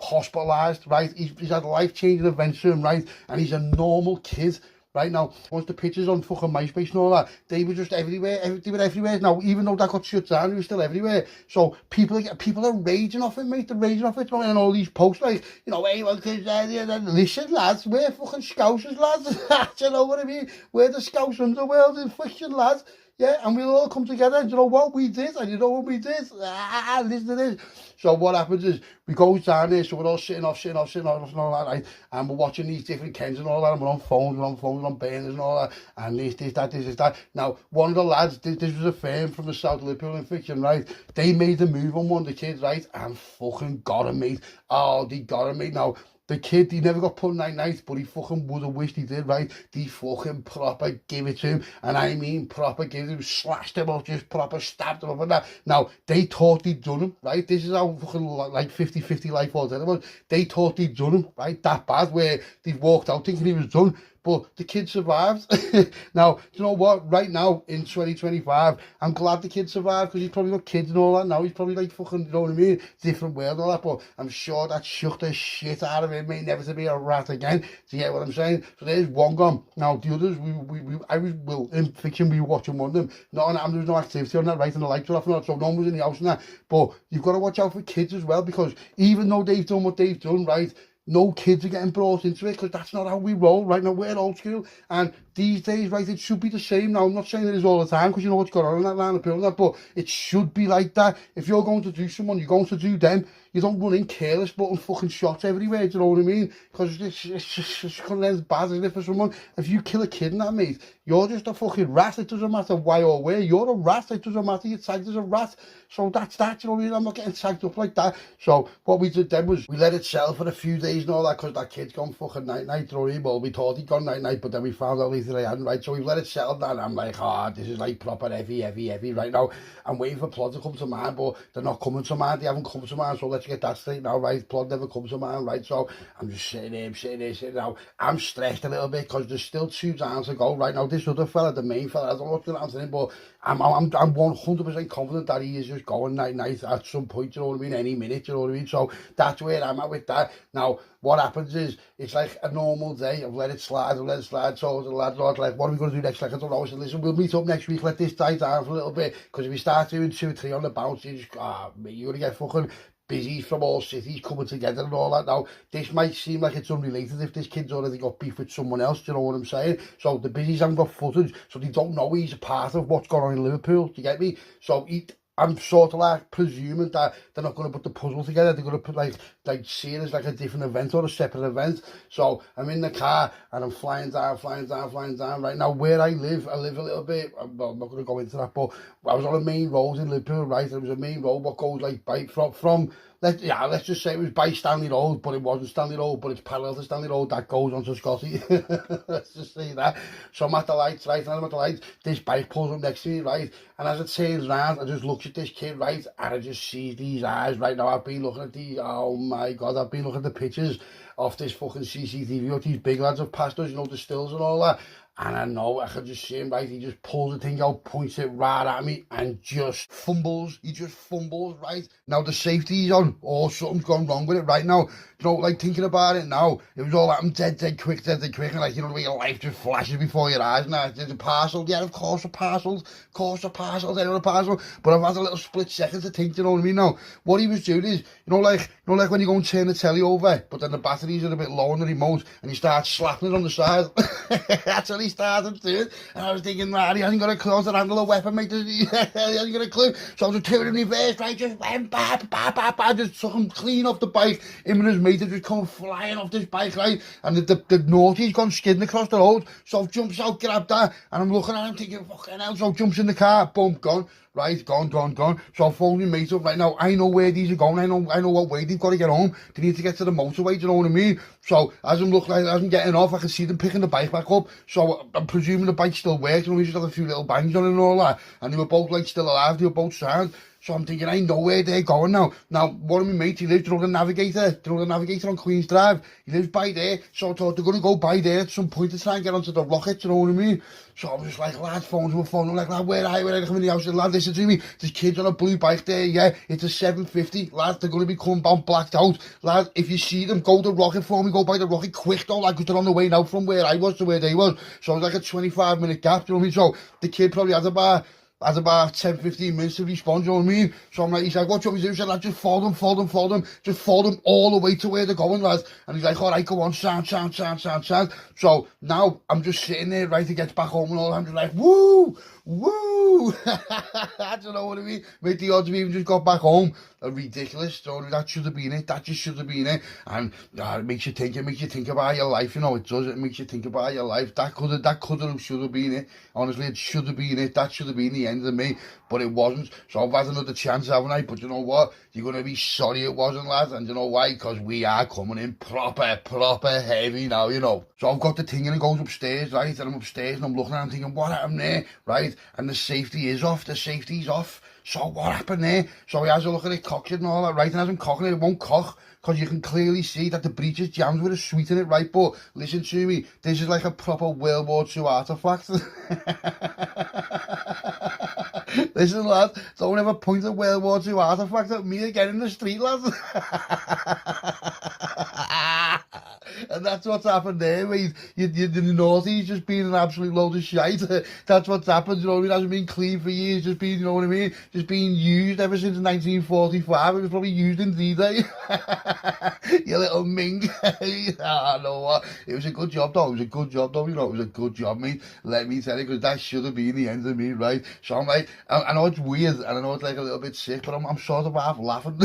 hospitalised, right? He's had life-changing events to him, right? And he's a normal kid. Right now, once the pictures on fucking MySpace and all that, they were just everywhere. They were everywhere. Now, even though that got shut down, they were still everywhere. So people are raging off it, mate. They're raging off it, you know, and all these posts like, you know, hey, well, listen, lads, we're fucking Scousers, lads. Do you know what I mean? We're the Scouse Underworld in fiction, lads. Yeah, and we'll all come together, and you know what we did, and you know what we did? Listen to this. So what happens is, we go down there, so we're all sitting off, and all that, right? And we're watching these different Kens and all that, and we're on phones, on burners and all that, and this, that. Now, one of the lads, this was a firm from the South Liverpool in fiction, right? They made the move on one of the kids, right? And fucking got him, mate. Oh, they got him, mate. Now, the kid, he never got put night, but he fucking would have wished he did, right? They fucking proper give it to him, and I mean proper give it to him, slashed him up, just proper stabbed him up and that. Now, they thought they'd done him, right? This is how fucking like 50-50 life was. They thought they'd done him, right? That bad, where they walked out thinking he was done. But the kid survived. Now, do you know what? Right now, in 2025, I'm glad the kid survived because he's probably got kids and all that now. He's probably like fucking, you know what I mean? Different world and all that. But I'm sure that shook the shit out of him, mate. Never to be a rat again. Do you get what I'm saying? So there's one gone. Now, the others, in fiction, we were watching one of them. There was no activity on that, right? And the lights were off and that. So no one was in the house and that. But you've got to watch out for kids as well because even though they've done what they've done, right? No kids are getting brought into it because that's not how we roll right now. We're old school, and these days, right, it should be the same now. I'm not saying it is all the time, because you know what's going on in that line of building that, but it should be like that. If you're going to do someone, you're going to do them. You don't run in careless putting fucking shots everywhere, do you know what I mean? Because it's going to end as bad as it for someone. If you kill a kid in that, mate, you're just a fucking rat. It doesn't matter why or where. You're a rat. It doesn't matter. You're tagged as a rat. So that's that, you know what I mean? I'm not getting tagged up like that. So what we did then was we let it sell for a few days and all that, because that kid's gone fucking night-night, you know what I mean? Well, we thought he'd gone night-night, but then we found out later he hadn't, right? So we let it sell down. I'm like, this is like proper heavy right now. I'm waiting for plot to come to mind, but they're not coming to mind. They haven't come to mind, so let's get that straight now, right? Plot never comes to mind, right? So I'm just sitting there now. I'm stressed a little bit, because there's still 2 rounds to go right now. This other fella, the main fella, I don't know what's going to happen to him, but I'm 100% confident that he is just going night-night at some point, you know what I mean? Any minute, you know what I mean? So that's where I'm at with that. Now, what happens is, it's like a normal day. I've let it slide. So the lads are like, what are we going to do next? Like, I don't know. I said, listen, we'll meet up next week. Let this die down for a little bit. Because if we start doing 2 or 3 on the bounce, you just, you're going to get fucking busy from all cities coming together and all that. Now, this might seem like it's unrelated if this kid's already got beef with someone else, do you know what I'm saying? So the busies haven't got footage, so they don't know he's a part of what's going on in Liverpool, do you get me? So I'm sort of like presuming that they're not going to put the puzzle together. They're going to put like see it as like a different event or a separate event. So I'm in the car and I'm flying down. Right now, where I live a little bit, well, I'm not going to go into that, but I was on a main road in Liverpool, right? There was a main road what goes like by from let's just say it was by Stanley Road, but it wasn't Stanley Road, but it's parallel to Stanley Road that goes onto Scotty. Let's just say that. So I'm at the lights, right? And I'm at the lights. This bike pulls up next to me, right? And as it turns round, I just look at this kid, right? And I just see these eyes right now. I've been looking at oh my God, I've been looking at the pictures off this fucking CCTV of these big lads have passed us, you know, the stills and all that. And I know, I could just see him, right? He just pulls the thing out, points it right at me, and just fumbles. He just fumbles, right? Now the safety's on, or something's gone wrong with it right now. You know, like thinking about it now, it was all happened dead quick, and like, you know, the way your life just flashes before your eyes. Now, there's a parcel, yeah, of course a parcel, anyway, a parcel. But I've had a little split second to think, you know what I mean? Now, what he was doing is, you know, like when you go and turn the telly over, but then the batteries are a bit low on the remote, and you start slapping it on the side. That's what he started doing. And I was thinking, man, he hasn't got a clue to handle a weapon, mate. He hasn't got a clue. So I was just turning in reverse, right? Just went, just took him clean off the bike. Him and his mate had just come flying off this bike, right? And the naughty's gone skidding across the road. So jumps out, grabbed that, and I'm looking at him thinking, fucking hell. So jumps in the car, boom, gone. Right, gone. So I'm phoning my mate up right now. I know where these are going. I know what way they've got to get home. They need to get to the motorway, do you know what I mean? So as I'm getting off, I can see them picking the bike back up. So I'm presuming the bike still works, and we just have a few little bangs on it and all that. And they were both like still alive, they were both sound. So I'm thinking, I know where they're going now. Now, one of my mates, he lives, you know, the Navigator on Queen's Drive. He lives by there. So I thought they're going to go by there at some point to try and get onto the rocket, you know what I mean? So I was just like, lad, phones were phone. I'm like, lad, where are you? When I come in the house, I said, lad, listen to me. There's kids on a blue bike there, yeah. It's a 750. Lad, they're going to be coming down blacked out. Lad, if you see them, go to the rocket for me. Go by the rocket quick, though, like, because they're on the way now from where I was to where they was. So it was like a 25-minute gap, you know what I mean? So the kid probably had about 10-15 minutes to respond, you know what I mean? So I'm like, he's like, what do you want me to do? He said, lad, just follow them. Just follow them all the way to where they're going, lad. And he's like, all right, go on, sound. So now I'm just sitting there, right, he gets back home and all, I'm just like, woo! I don't know what I mean. Mate, the odds of even just got back home are ridiculous. So that should have been it. That just should have been it. And it makes you think about your life, you know, it does. It makes you think about your life. That could have, should have been it. Honestly, it should have been it. That should have been the end of me, but it wasn't. So I've had another chance, haven't I? But you know what? You're going to be sorry it wasn't, lad. And you know why? Because we are coming in proper heavy now, you know. So I've got the thing and it goes upstairs, right? And I'm upstairs and I'm looking at it, I'm thinking, what happened there, right? And the safety is off. So what happened there? So he has a look at it, cocks it and all that, right? And as I'm cocking it, it won't cock, because you can clearly see that the breech is jammed with a sweet in it, right? But listen to me, this is like a proper World War II artifact. Listen, lad, don't ever point a World War II artifact at me again in the street, lad. And that's what's happened there, mate. The naughty's just been an absolute load of shite. That's what's happened, you know what I mean? It hasn't been clean for years, just been, you know what I mean? Just being used ever since 1945. It was probably used in D-Day. You little ming. I know what. It was a good job, though. It was a good job, though, you know. It was a good job, mate. Let me tell you, because that should have been the end of me, right? So I'm like, I know it's weird, and I know it's like a little bit sick, but I'm sort of half laughing.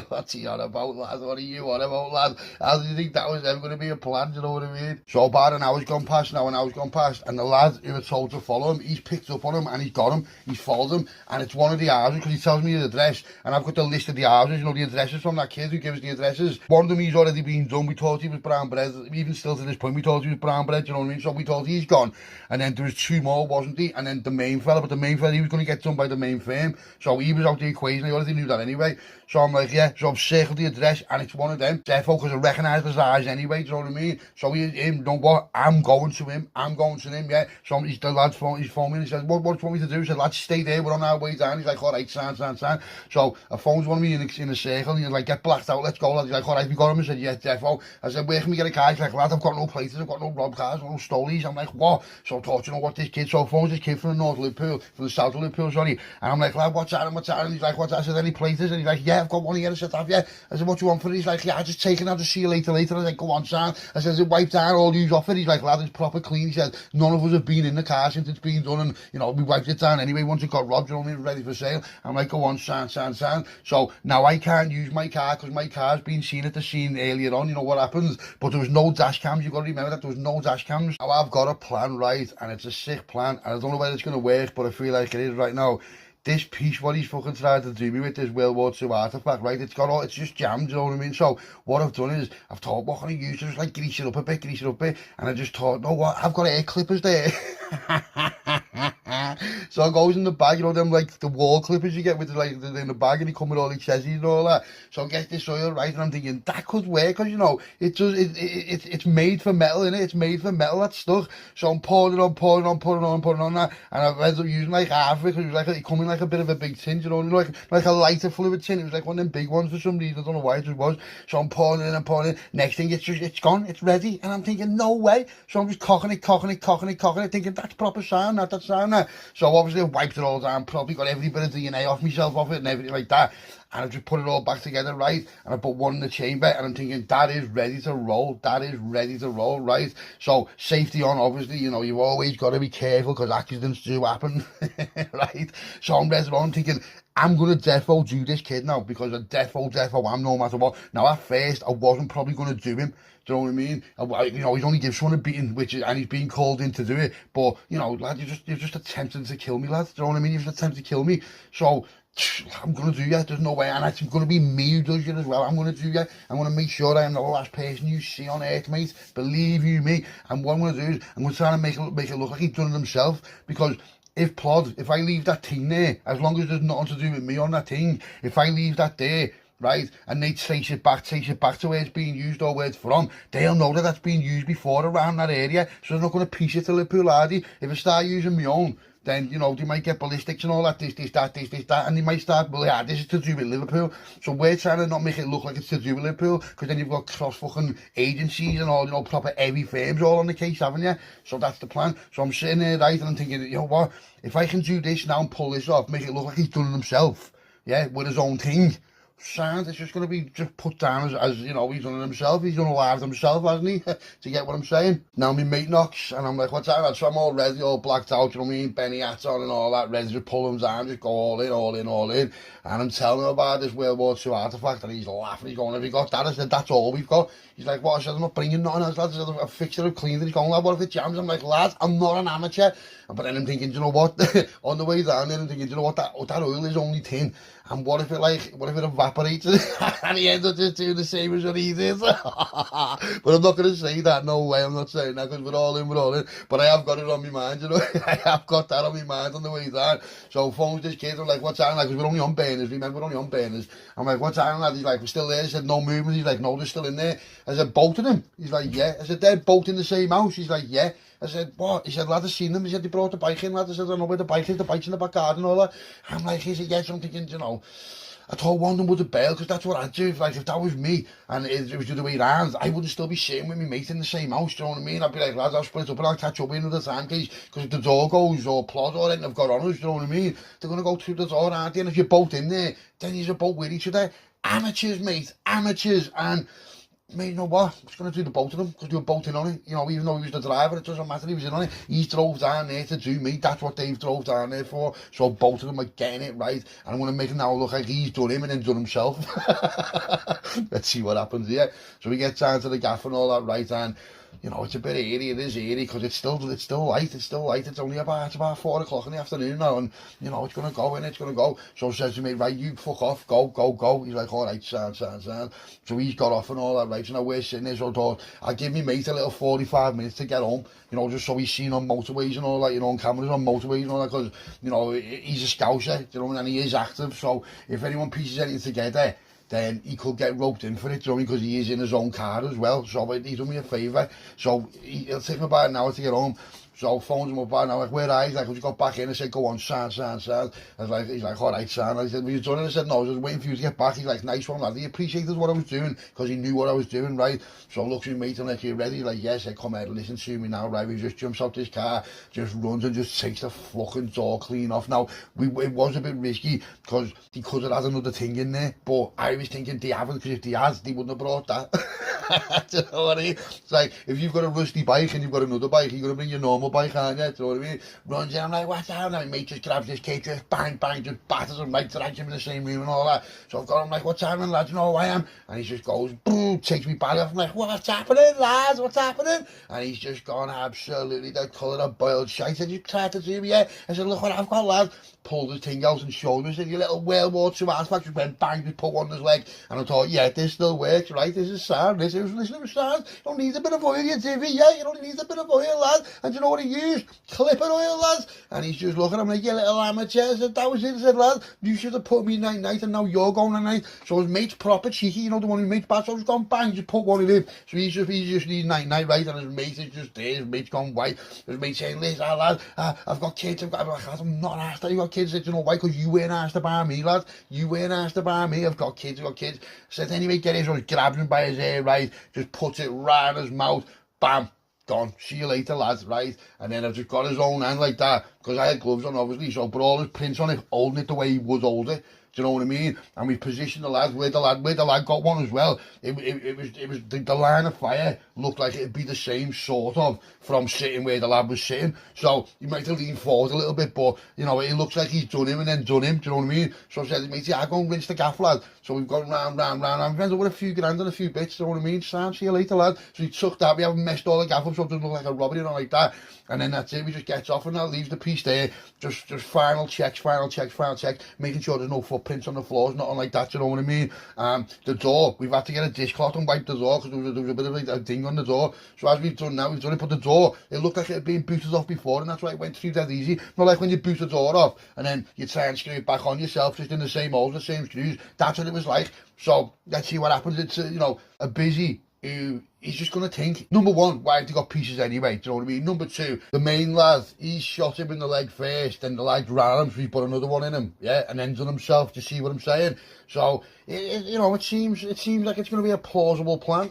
What's he on about, lad? What are you on about, lad? How do you think that was ever going to be a plan, do you know what I mean? So about an hour's gone past now, an hour's gone past, and the lad who had told to follow him, he's picked up on him, and he's got him, he's followed him, and it's one of the houses, because he tells me the address, and I've got the list of the houses, you know, the addresses from that kid who gives the addresses. One of them he's already been done, we thought he was brown bread, even still to this point, we thought he was brown bread, you know what I mean? So we thought he's gone, and then there was two more, wasn't he? And then the main fella, but the main fella, he was going to get done by the main firm, so he was out the equation, I already knew that anyway. So I'm like, yeah, so I've circled the address, and it's one of them, defo, because I recognise his eyes anyway, do you know what I mean? So him, you know what, I'm going to him, yeah. So the lad's phone, he's phoned me, and he says, what do you want me to do? He said, lad, stay there, we're on our way down. He's like, all right, sound. So I phoned one of me in a circle, and he's like, get blacked out, let's go, lad. He's like, all right, we got him. I said, yeah, defo. I said, where can we get a car? He's like, lad, I've got no places, I've got no robbed cars, no stolies. I'm like, what? So I thought, you know what, this kid, so I phoned this kid from the north of Liverpool, from the south of Liverpool, sorry, and I'm like, lad, what's that? And he's like, what's that? I said, any places? And he's like, yeah, I've got one here. I said, have you? I said, what do you want for it? He's like, yeah, I just take it, I'll just see you later. I was like, go on, son. I said, is it wiped down, all used off it? He's like, lad, it's proper clean. He said, none of us have been in the car since it's been done, and, you know, we wiped it down anyway once it got robbed, you know what I mean, ready for sale. I'm like, go on, son. So now I can't use my car, because my car's been seen at the scene earlier on, you know what happens, but there was no dash cams. You've got to remember that there was no dash cams. Now I've got a plan, right, and it's a sick plan, and I don't know whether it's going to work, but I feel like it is right now. This piece, what he's fucking tried to do me with this World War II artifact, right? It's just jammed, you know what I mean? So what I've done is, I've thought, what can I use? Just like grease it up a bit, and I just thought, no, what? I've got air clippers there. So I goes in the bag, you know, them like the wall clippers you get with in the bag, and they come with all the chassis and all that. So I get this oil, right, and I'm thinking that could work, because you know it's made for metal, innit? It's made for metal, that stuff. So I'm pouring on that, and I've ended up using like half of it, because it was like it come in like a bit of a big tin, you know, like a lighter fluid tin. It was like one of them big ones for some reason. I don't know why it just was. So I'm pouring in. Next thing, it's gone, it's ready, and I'm thinking, no way. So I'm just cocking it, thinking that's proper sound, that's sound. So obviously I wiped it all down, probably got every bit of DNA off myself off it and everything like that, and I just put it all back together, right, and I put one in the chamber, and I'm thinking that is ready to roll, right? So safety on, obviously, you know, you've always got to be careful, because accidents do happen. Right? So I'm ready on, thinking I'm going to defo do this kid now, because a defo I'm no matter what. Now at first I wasn't probably going to do him. Do you know what I mean? You know, he's only gives someone a beating, and he's being called in to do it. But, you know, lad, you're just attempting to kill me, lad. Do you know what I mean? You're just attempting to kill me. So I'm going to do you. There's no way. And it's going to be me who does it as well. I'm going to do you. I'm going to make sure I am the last person you see on earth, mate. Believe you me. And what I'm going to do is, I'm going to try and make it look like he's done it himself. Because if I leave that thing there, as long as there's nothing to do with me on that thing, if I leave that there, right, and they trace it back to where it's being used or where it's from, they'll know that that's been used before around that area, so they're not going to piece it to Liverpool, are they? If I start using my own, then, you know, they might get ballistics and all that, this, that, and they might start, well, yeah, this is to do with Liverpool. So we're trying to not make it look like it's to do with Liverpool, because then you've got cross-fucking agencies and all, you know, proper heavy firms all on the case, haven't you? So that's the plan. So I'm sitting there, right, and I'm thinking, you know what, if I can do this now and pull this off, make it look like he's done it himself, yeah, with his own thing, sound, it's just going to be just put down as you know, he's done it himself, he's done a lot himself, hasn't he? Do you get what I'm saying? Now my mate knocks, and I'm like, what's that? So I'm all ready, all blacked out, you know what I mean, Benny hats on and all that, ready to pull him down, just go all in, and I'm telling him about this World War II artifact, and he's laughing, he's going, have you got that? I said, that's all we've got. He's like, what? I said, I'm not bringing nothing else, lad. I said, I've fixed it, I've cleaned it. He's going, lad, what if it jams? I'm like, lad, I'm not an amateur. But then I'm thinking, do you know what? On the way down there, I'm thinking, do you know what? That oil is only tin. And what if it evaporates and he ends up just doing the same as what he did? But I'm not going to say that, no way, I'm not saying that, because we're all in. But I have got it on my mind, you know, I have got that on my mind on the way down. So phones this kid, I'm like, what's that? Like, because we're only on burners, remember, we're only on burners. I'm like, what's that, lad? He's like, we're still there. I said, no movement. He's like, no, they're still in there. I said, both of them? He's like, yeah. I said, they're both in the same house? He's like, yeah. I said, what? He said, lad, I've seen them. He said, they brought the bike in, lad. I said, I don't know where the bike is, the bike's in the back garden and all that. I'm like, he said, yes. I'm thinking, you know, I told one of them would have bailed, because that's what I'd do. Like, if that was me, and it was the other way round, I wouldn't still be sitting with my mate in the same house, do you know what I mean? I'd be like, lads, I'll split up and I'll catch up in another time, because if the door goes, or plot, or anything have got on us, do you know what I mean? They're going to go through the door, aren't they? And if you're both in there, then you're both with each other. Amateurs, mate, amateurs. And mate, you know what? I'm just going to do the both of them, because they were both in on it. You know, even though he was the driver, it doesn't matter, he was in on it. He drove down there to do me. That's what Dave drove down there for. So both of them are getting it right. And I'm going to make him now look like he's done him and then done himself. Let's see what happens here. So we get down to the gaff and all that, right? And you know, it's a bit eerie, it is eerie, because it's still light, it's only about 4 o'clock in the afternoon now, and, you know, it's going to go, and it's going to go. So he says to me, right, you fuck off, go. He's like, all right, sound. So he's got off and all that, right, so now we're sitting there, so I thought, I'll give me mate a little 45 minutes to get home, you know, just so he's seen on motorways and all that, you know, on cameras on motorways and all that, because, you know, he's a scouser, you know, and he is active, so if anyone pieces anything together, then he could get roped in for it, you know, because he is in his own car as well. So he's done me a favour. So he'll take me about an hour to get home. So phones him up about an hour, like, where are you? He's like, we got back in. I said, go on, sound. He's like, all right, sound. I said, well, you done it? I said, no, I was just waiting for you to get back. He's like, nice one, lad. He appreciated what I was doing, because he knew what I was doing, right? So I looked at me, mate, and like, you ready? He's like, yes. I come out, listen to me now, right? He just jumps out this car, just runs and just takes the fucking door clean off. Now, it was a bit risky, because he could have had another thing in there, but I was thinking they haven't, because if they had, they wouldn't have brought that. Do you know what I mean? It's like, if you've got a rusty bike and you've got another bike, you're going to bring your normal bike, aren't you? Do you know what I mean? Runs in, I'm like, what's that? And my mate just grabs this cake, just bang, just batters him, right, drags him in the same room and all that. So I've got him like, what's happening, lads? You know who I am? And he just goes, boom, takes me back off. I'm like, what's happening, lads? What's happening? And he's just gone absolutely the colour of boiled shite. I said, you tried to do me, yeah? I said, look what I've got, lad. Pulled his thing out and showed me. I said, your little World War II artifact, just went bang, just put one on his leg. And I thought, yeah, this still works, right? This is sound. This is listening to sound. You don't need a bit of oil, you divvy, yeah? You don't need a bit of oil, lad. And you know what he used? Clipper oil, lads. And he's just looking at me like, you little amateur. I said, that was it. I said, lad, you should have put me night, and now you're going night. So his mate's proper cheeky, you know, the one who makes bad. So he's gone bang, just put one in him. So he's just needs night, right? And his mate is just there. His mate's gone white. His mate's saying, listen, lad, I've got kids. I'm not asked that you got kids. I said, you know why? Because you weren't asked about me, lad. You weren't asked about me. I've got kids. I said, anyway, get his, grabs him by his hair, right? Just puts it right in his mouth. Bam. Gone. See you later, lads, right? And then I've just got his own hand like that, because I had gloves on, obviously, so I put all his prints on it, holding it the way he would hold it. Do you know what I mean? And we positioned the lad where the lad got one as well. It was the line of fire looked like it'd be the same sort of from sitting where the lad was sitting. So he might have leaned forward a little bit, but you know, it looks like he's done him and then done him. Do you know what I mean? So I said to me, yeah, I'll go and rinse the gaff, lad. So we've gone round. We ended up with a few grand and a few bits. Do you know what I mean? Sound, see you later, lad. So he took that. We haven't messed all the gaff up, so it doesn't look like a robbery or like that. And then that's it. We just gets off and that leaves the piece there. Just final checks, making sure there's no footprints on the floors, nothing like that. You know what I mean? The door, we've had to get a dishcloth and wipe the door, because there was a bit of like a ding on the door. So as we've done now, we've done it, put the door. It looked like it had been booted off before, and that's why it went through dead easy. Not like when you boot the door off and then you try and screw it back on yourself, just in the same holes, the same screws. That's what it was like. So let's see what happens. It's you know, a busy who he's just going to think, number one, why have they got pieces anyway? Do you know what I mean? Number two, the main lad, he shot him in the leg first, then the lad ran him, so he put another one in him, yeah, and then done himself. Do you see what I'm saying? So, you know, it seems like it's going to be a plausible plan.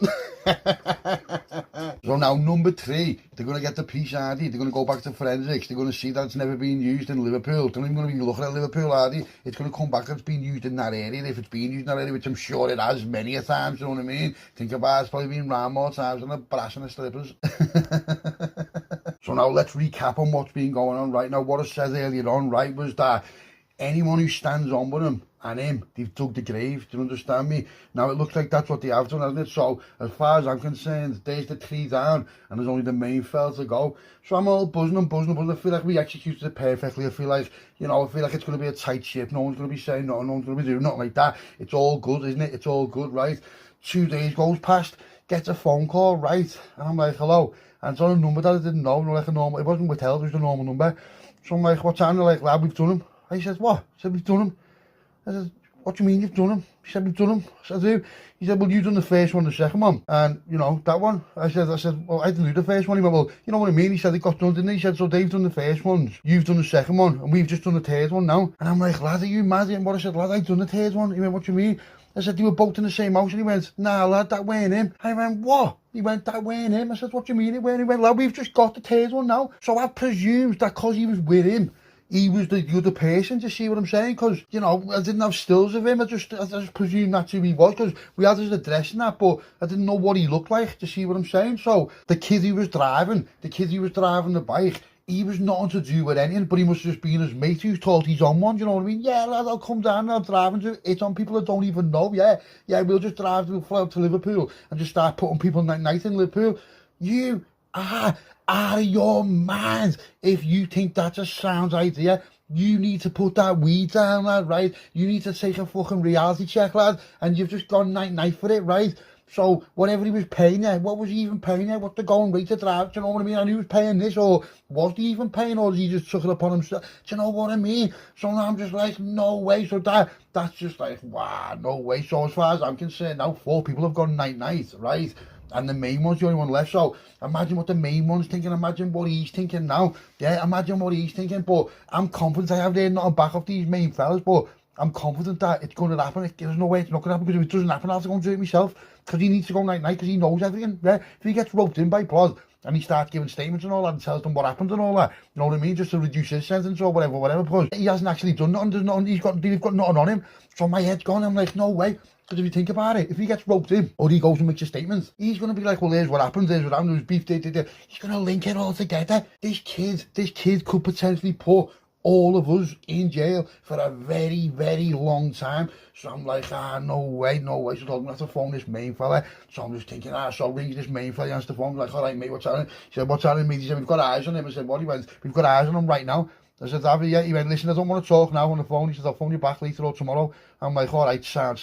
So now, number three, they're going to get the piece, are they? They're going to go back to forensics. They're going to see that it's never been used in Liverpool. They're not even going to be looking at Liverpool, are they? It's going to come back that it's been used in that area. If it's been used in that area, which I'm sure it has many a times, you know what I mean? Think about it, it's probably been round more times than a brass and a strippers. So now let's recap on what's been going on right now. What I said earlier on, right, was that anyone who stands on with him and him, they've dug the grave. Do you understand me? Now it looks like that's what they have done, hasn't it? So as far as I'm concerned, there's the 3 down and there's only the main fell to go. So I'm all buzzing. I feel like we executed it perfectly. I feel like, you know, it's going to be a tight ship. No one's going to be saying nothing. No one's going to be doing nothing like that. It's all good, isn't it? It's all good, right? 2 days goes past, gets a phone call, right? And I'm like, hello. And it's on a number that I didn't know, like a normal, it wasn't withheld, it was a normal number. So I'm like, what time? They're like, lad, we've done him. I said, what? I said, we've done him. I said, what do you mean you've done them? He said, we've done them. I said, do. He said, well, you've done the first one, the second one, and, you know, that one. I said, well, I didn't do the first one. He went, well, you know what I mean? He said, it got done, didn't he? He said, so they've done the first ones, you've done the second one, and we've just done the third one now. And I'm like, lad, are you mad? And what I said, lad, I've done the third one. He went, what do you mean? I said, they were both in the same house. And he went, nah, lad, that weren't him. I went, what? He went, that weren't him. I said, what do you mean it weren't him? He went, lad, we've just got the third one now. So I presumed that because he was with him, he was the other person, to see what I'm saying? Because, you know, I didn't have stills of him. I just presumed that's who he was, because we had his address and that, but I didn't know what he looked like, to see what I'm saying? So the kid he was driving the bike, he was nothing to do with anything, but he must have just been his mate who's told he's on one, do you know what I mean? Yeah, lad, I'll come down and I'll drive into it on people that don't even know, yeah, we'll just drive to Liverpool and just start putting people night in Liverpool. You are out of your mind if you think that's a sound idea. You need to put that weed down, lad, right? You need to take a fucking reality check, lad, and you've just gone night for it, right? So whatever he was paying you, what was he even paying you? What's the going rate to drive? Do you know what I mean? And he was paying this, or was he even paying, or did he just took it upon himself? Do you know what I mean? So now I'm just like, no way. So that's just like, wow, no way. So as far as I'm concerned, now 4 people have gone night, right? And the main one's the only one left. So imagine what the main one's thinking. Imagine what he's thinking now. Yeah, imagine what he's thinking. But I'm confident. I haven't heard nothing back off these main fellas, but I'm confident that it's going to happen. There's no way it's not going to happen, because if it doesn't happen, I'll have to go and do it myself, because he needs to go night because he knows everything. Yeah? If he gets roped in by Plod and he starts giving statements and all that and tells them what happened and all that, you know what I mean, just to reduce his sentence or whatever, because he hasn't actually done nothing. There's nothing. They've got nothing on him. So my head's gone. I'm like, no way. Because if you think about it, if he gets roped in or he goes and makes a statement, he's going to be like, well, here's what happened, there was beef, he's going to link it all together. This kid could potentially put all of us in jail for a very, very long time. So I'm like, no way. So I'm going to have to phone this main fella. So I'm just thinking, so ring this main fella, he answers the phone. I'm like, all right, mate, what's happening? He said, what's happening, mate? He said, we've got eyes on him. I said, what? He went, we've got eyes on him right now. I said, have you yet? He went, listen, I don't want to talk now on the phone. He said, I'll phone you back later or tomorrow. I'm like, all right, sound.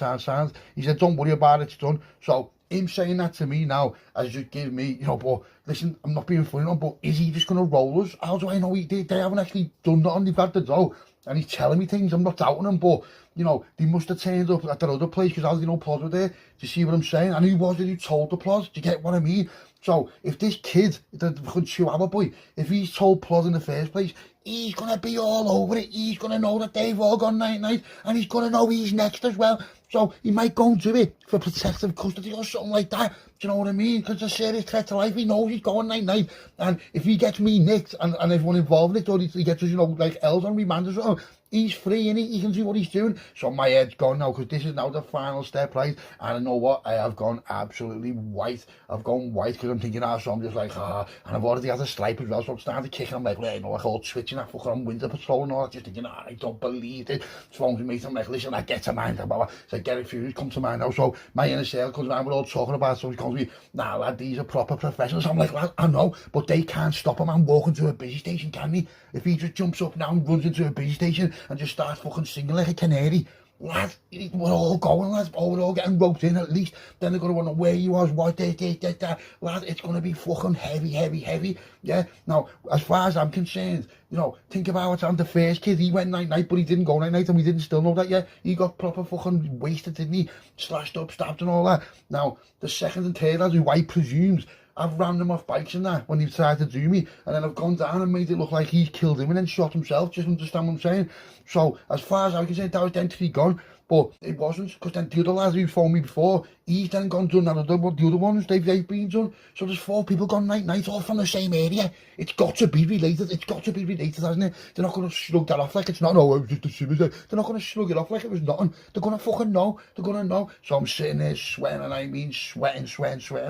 He said, don't worry about it, it's done. So him saying that to me now has just given me, you know, but listen, I'm not being funny, but is he just going to roll us? How do I know they haven't actually done nothing? They've had the dough, and he's telling me things. I'm not doubting him, but, you know, they must have turned up at that other place, because how do you know Plod were there? Do you see what I'm saying? And who was it who told the Plod? Do you get what I mean? So if this kid, the fucking Chihuahua boy, if he's told Plod in the first place, he's going to be all over it. He's going to know that they've all gone night, and he's going to know he's next as well. So he might go and do it for protective custody or something like that. Do you know what I mean? Because it's a serious threat to life. He knows he's going night. And if he gets me nicked and everyone involved in it, or he gets us, you know, like L's on remand or something, he's free, innit? He can do what he's doing. So my head's gone now, because this is now the final step, right? And I know what? I have gone absolutely white. I've gone white because I'm thinking, so I'm just like, and I've already had a stripe as well, so I'm starting to kick, and I'm like, you know, like all twitching, I fucking on winter patrol and all that, just thinking, I don't believe it. Phones with me, I'm like, listen, I get to mind, so get it furious, come to mind now. So my inner circle comes around, we're all talking about it, so he comes to me, nah, lad, these are proper professionals. I'm like, lad, I know, but they can't stop a man walking to a busy station, can they? If he just jumps up now and runs into a busy station and just starts fucking singing like a canary, lad, we're all going, lads. We're all getting roped in at least. Then they're going to wonder where you was, what they did, that. Lad, it's going to be fucking heavy. Yeah. Now, as far as I'm concerned, you know, think about it. I'm the first kid. He went night, but he didn't go night, and we didn't still know that yet. He got proper fucking wasted, didn't he? Slashed up, stabbed, and all that. Now, the second and third lads, who I presumes, I've ran them off bikes and that when they've tried to do me, and then I've gone down and made it look like he's killed him and then shot himself. Just understand what I'm saying? So as far as I'm concerned, that was identity gone, but it wasn't, because then the other lads who phoned me before, he's then gone done that other, the other ones they've been done. So there's 4 people gone night, all from the same area. It's got to be related, hasn't it? They're not going to shrug that off like it's not, no, it was just a suicide. They're not going to shrug it off like it was nothing. They're going to fucking know. They're going to know. So I'm sitting there sweating, and I mean sweating,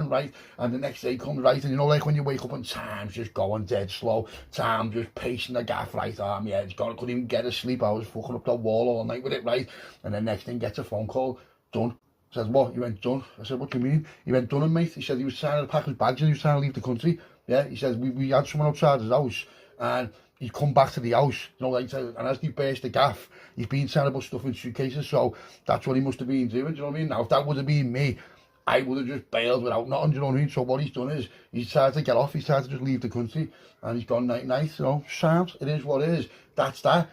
right? And the next day comes, right? And you know, like when you wake up and time's just going dead slow, time just pacing the gaff, right? Yeah, it's gone. I couldn't even get to sleep. I was fucking up the wall all night with it, right? And the next thing, gets a phone call, done. I said, what? He went, done. I said, what do you mean? He went, done, mate. He said he was trying to pack his bags and he was trying to leave the country. Yeah, he said, we had someone outside his house, and he'd come back to the house, you know, like, and as he burst the gaff, he's been trying to put stuff in suitcases, so that's what he must have been doing, do you know what I mean? Now, if that would have been me, I would have just bailed without nothing, do you know what I mean? So what he's done is, he's tried to get off, he's tried to just leave the country, and he's gone night, you know, sound, it is what it is, that's that.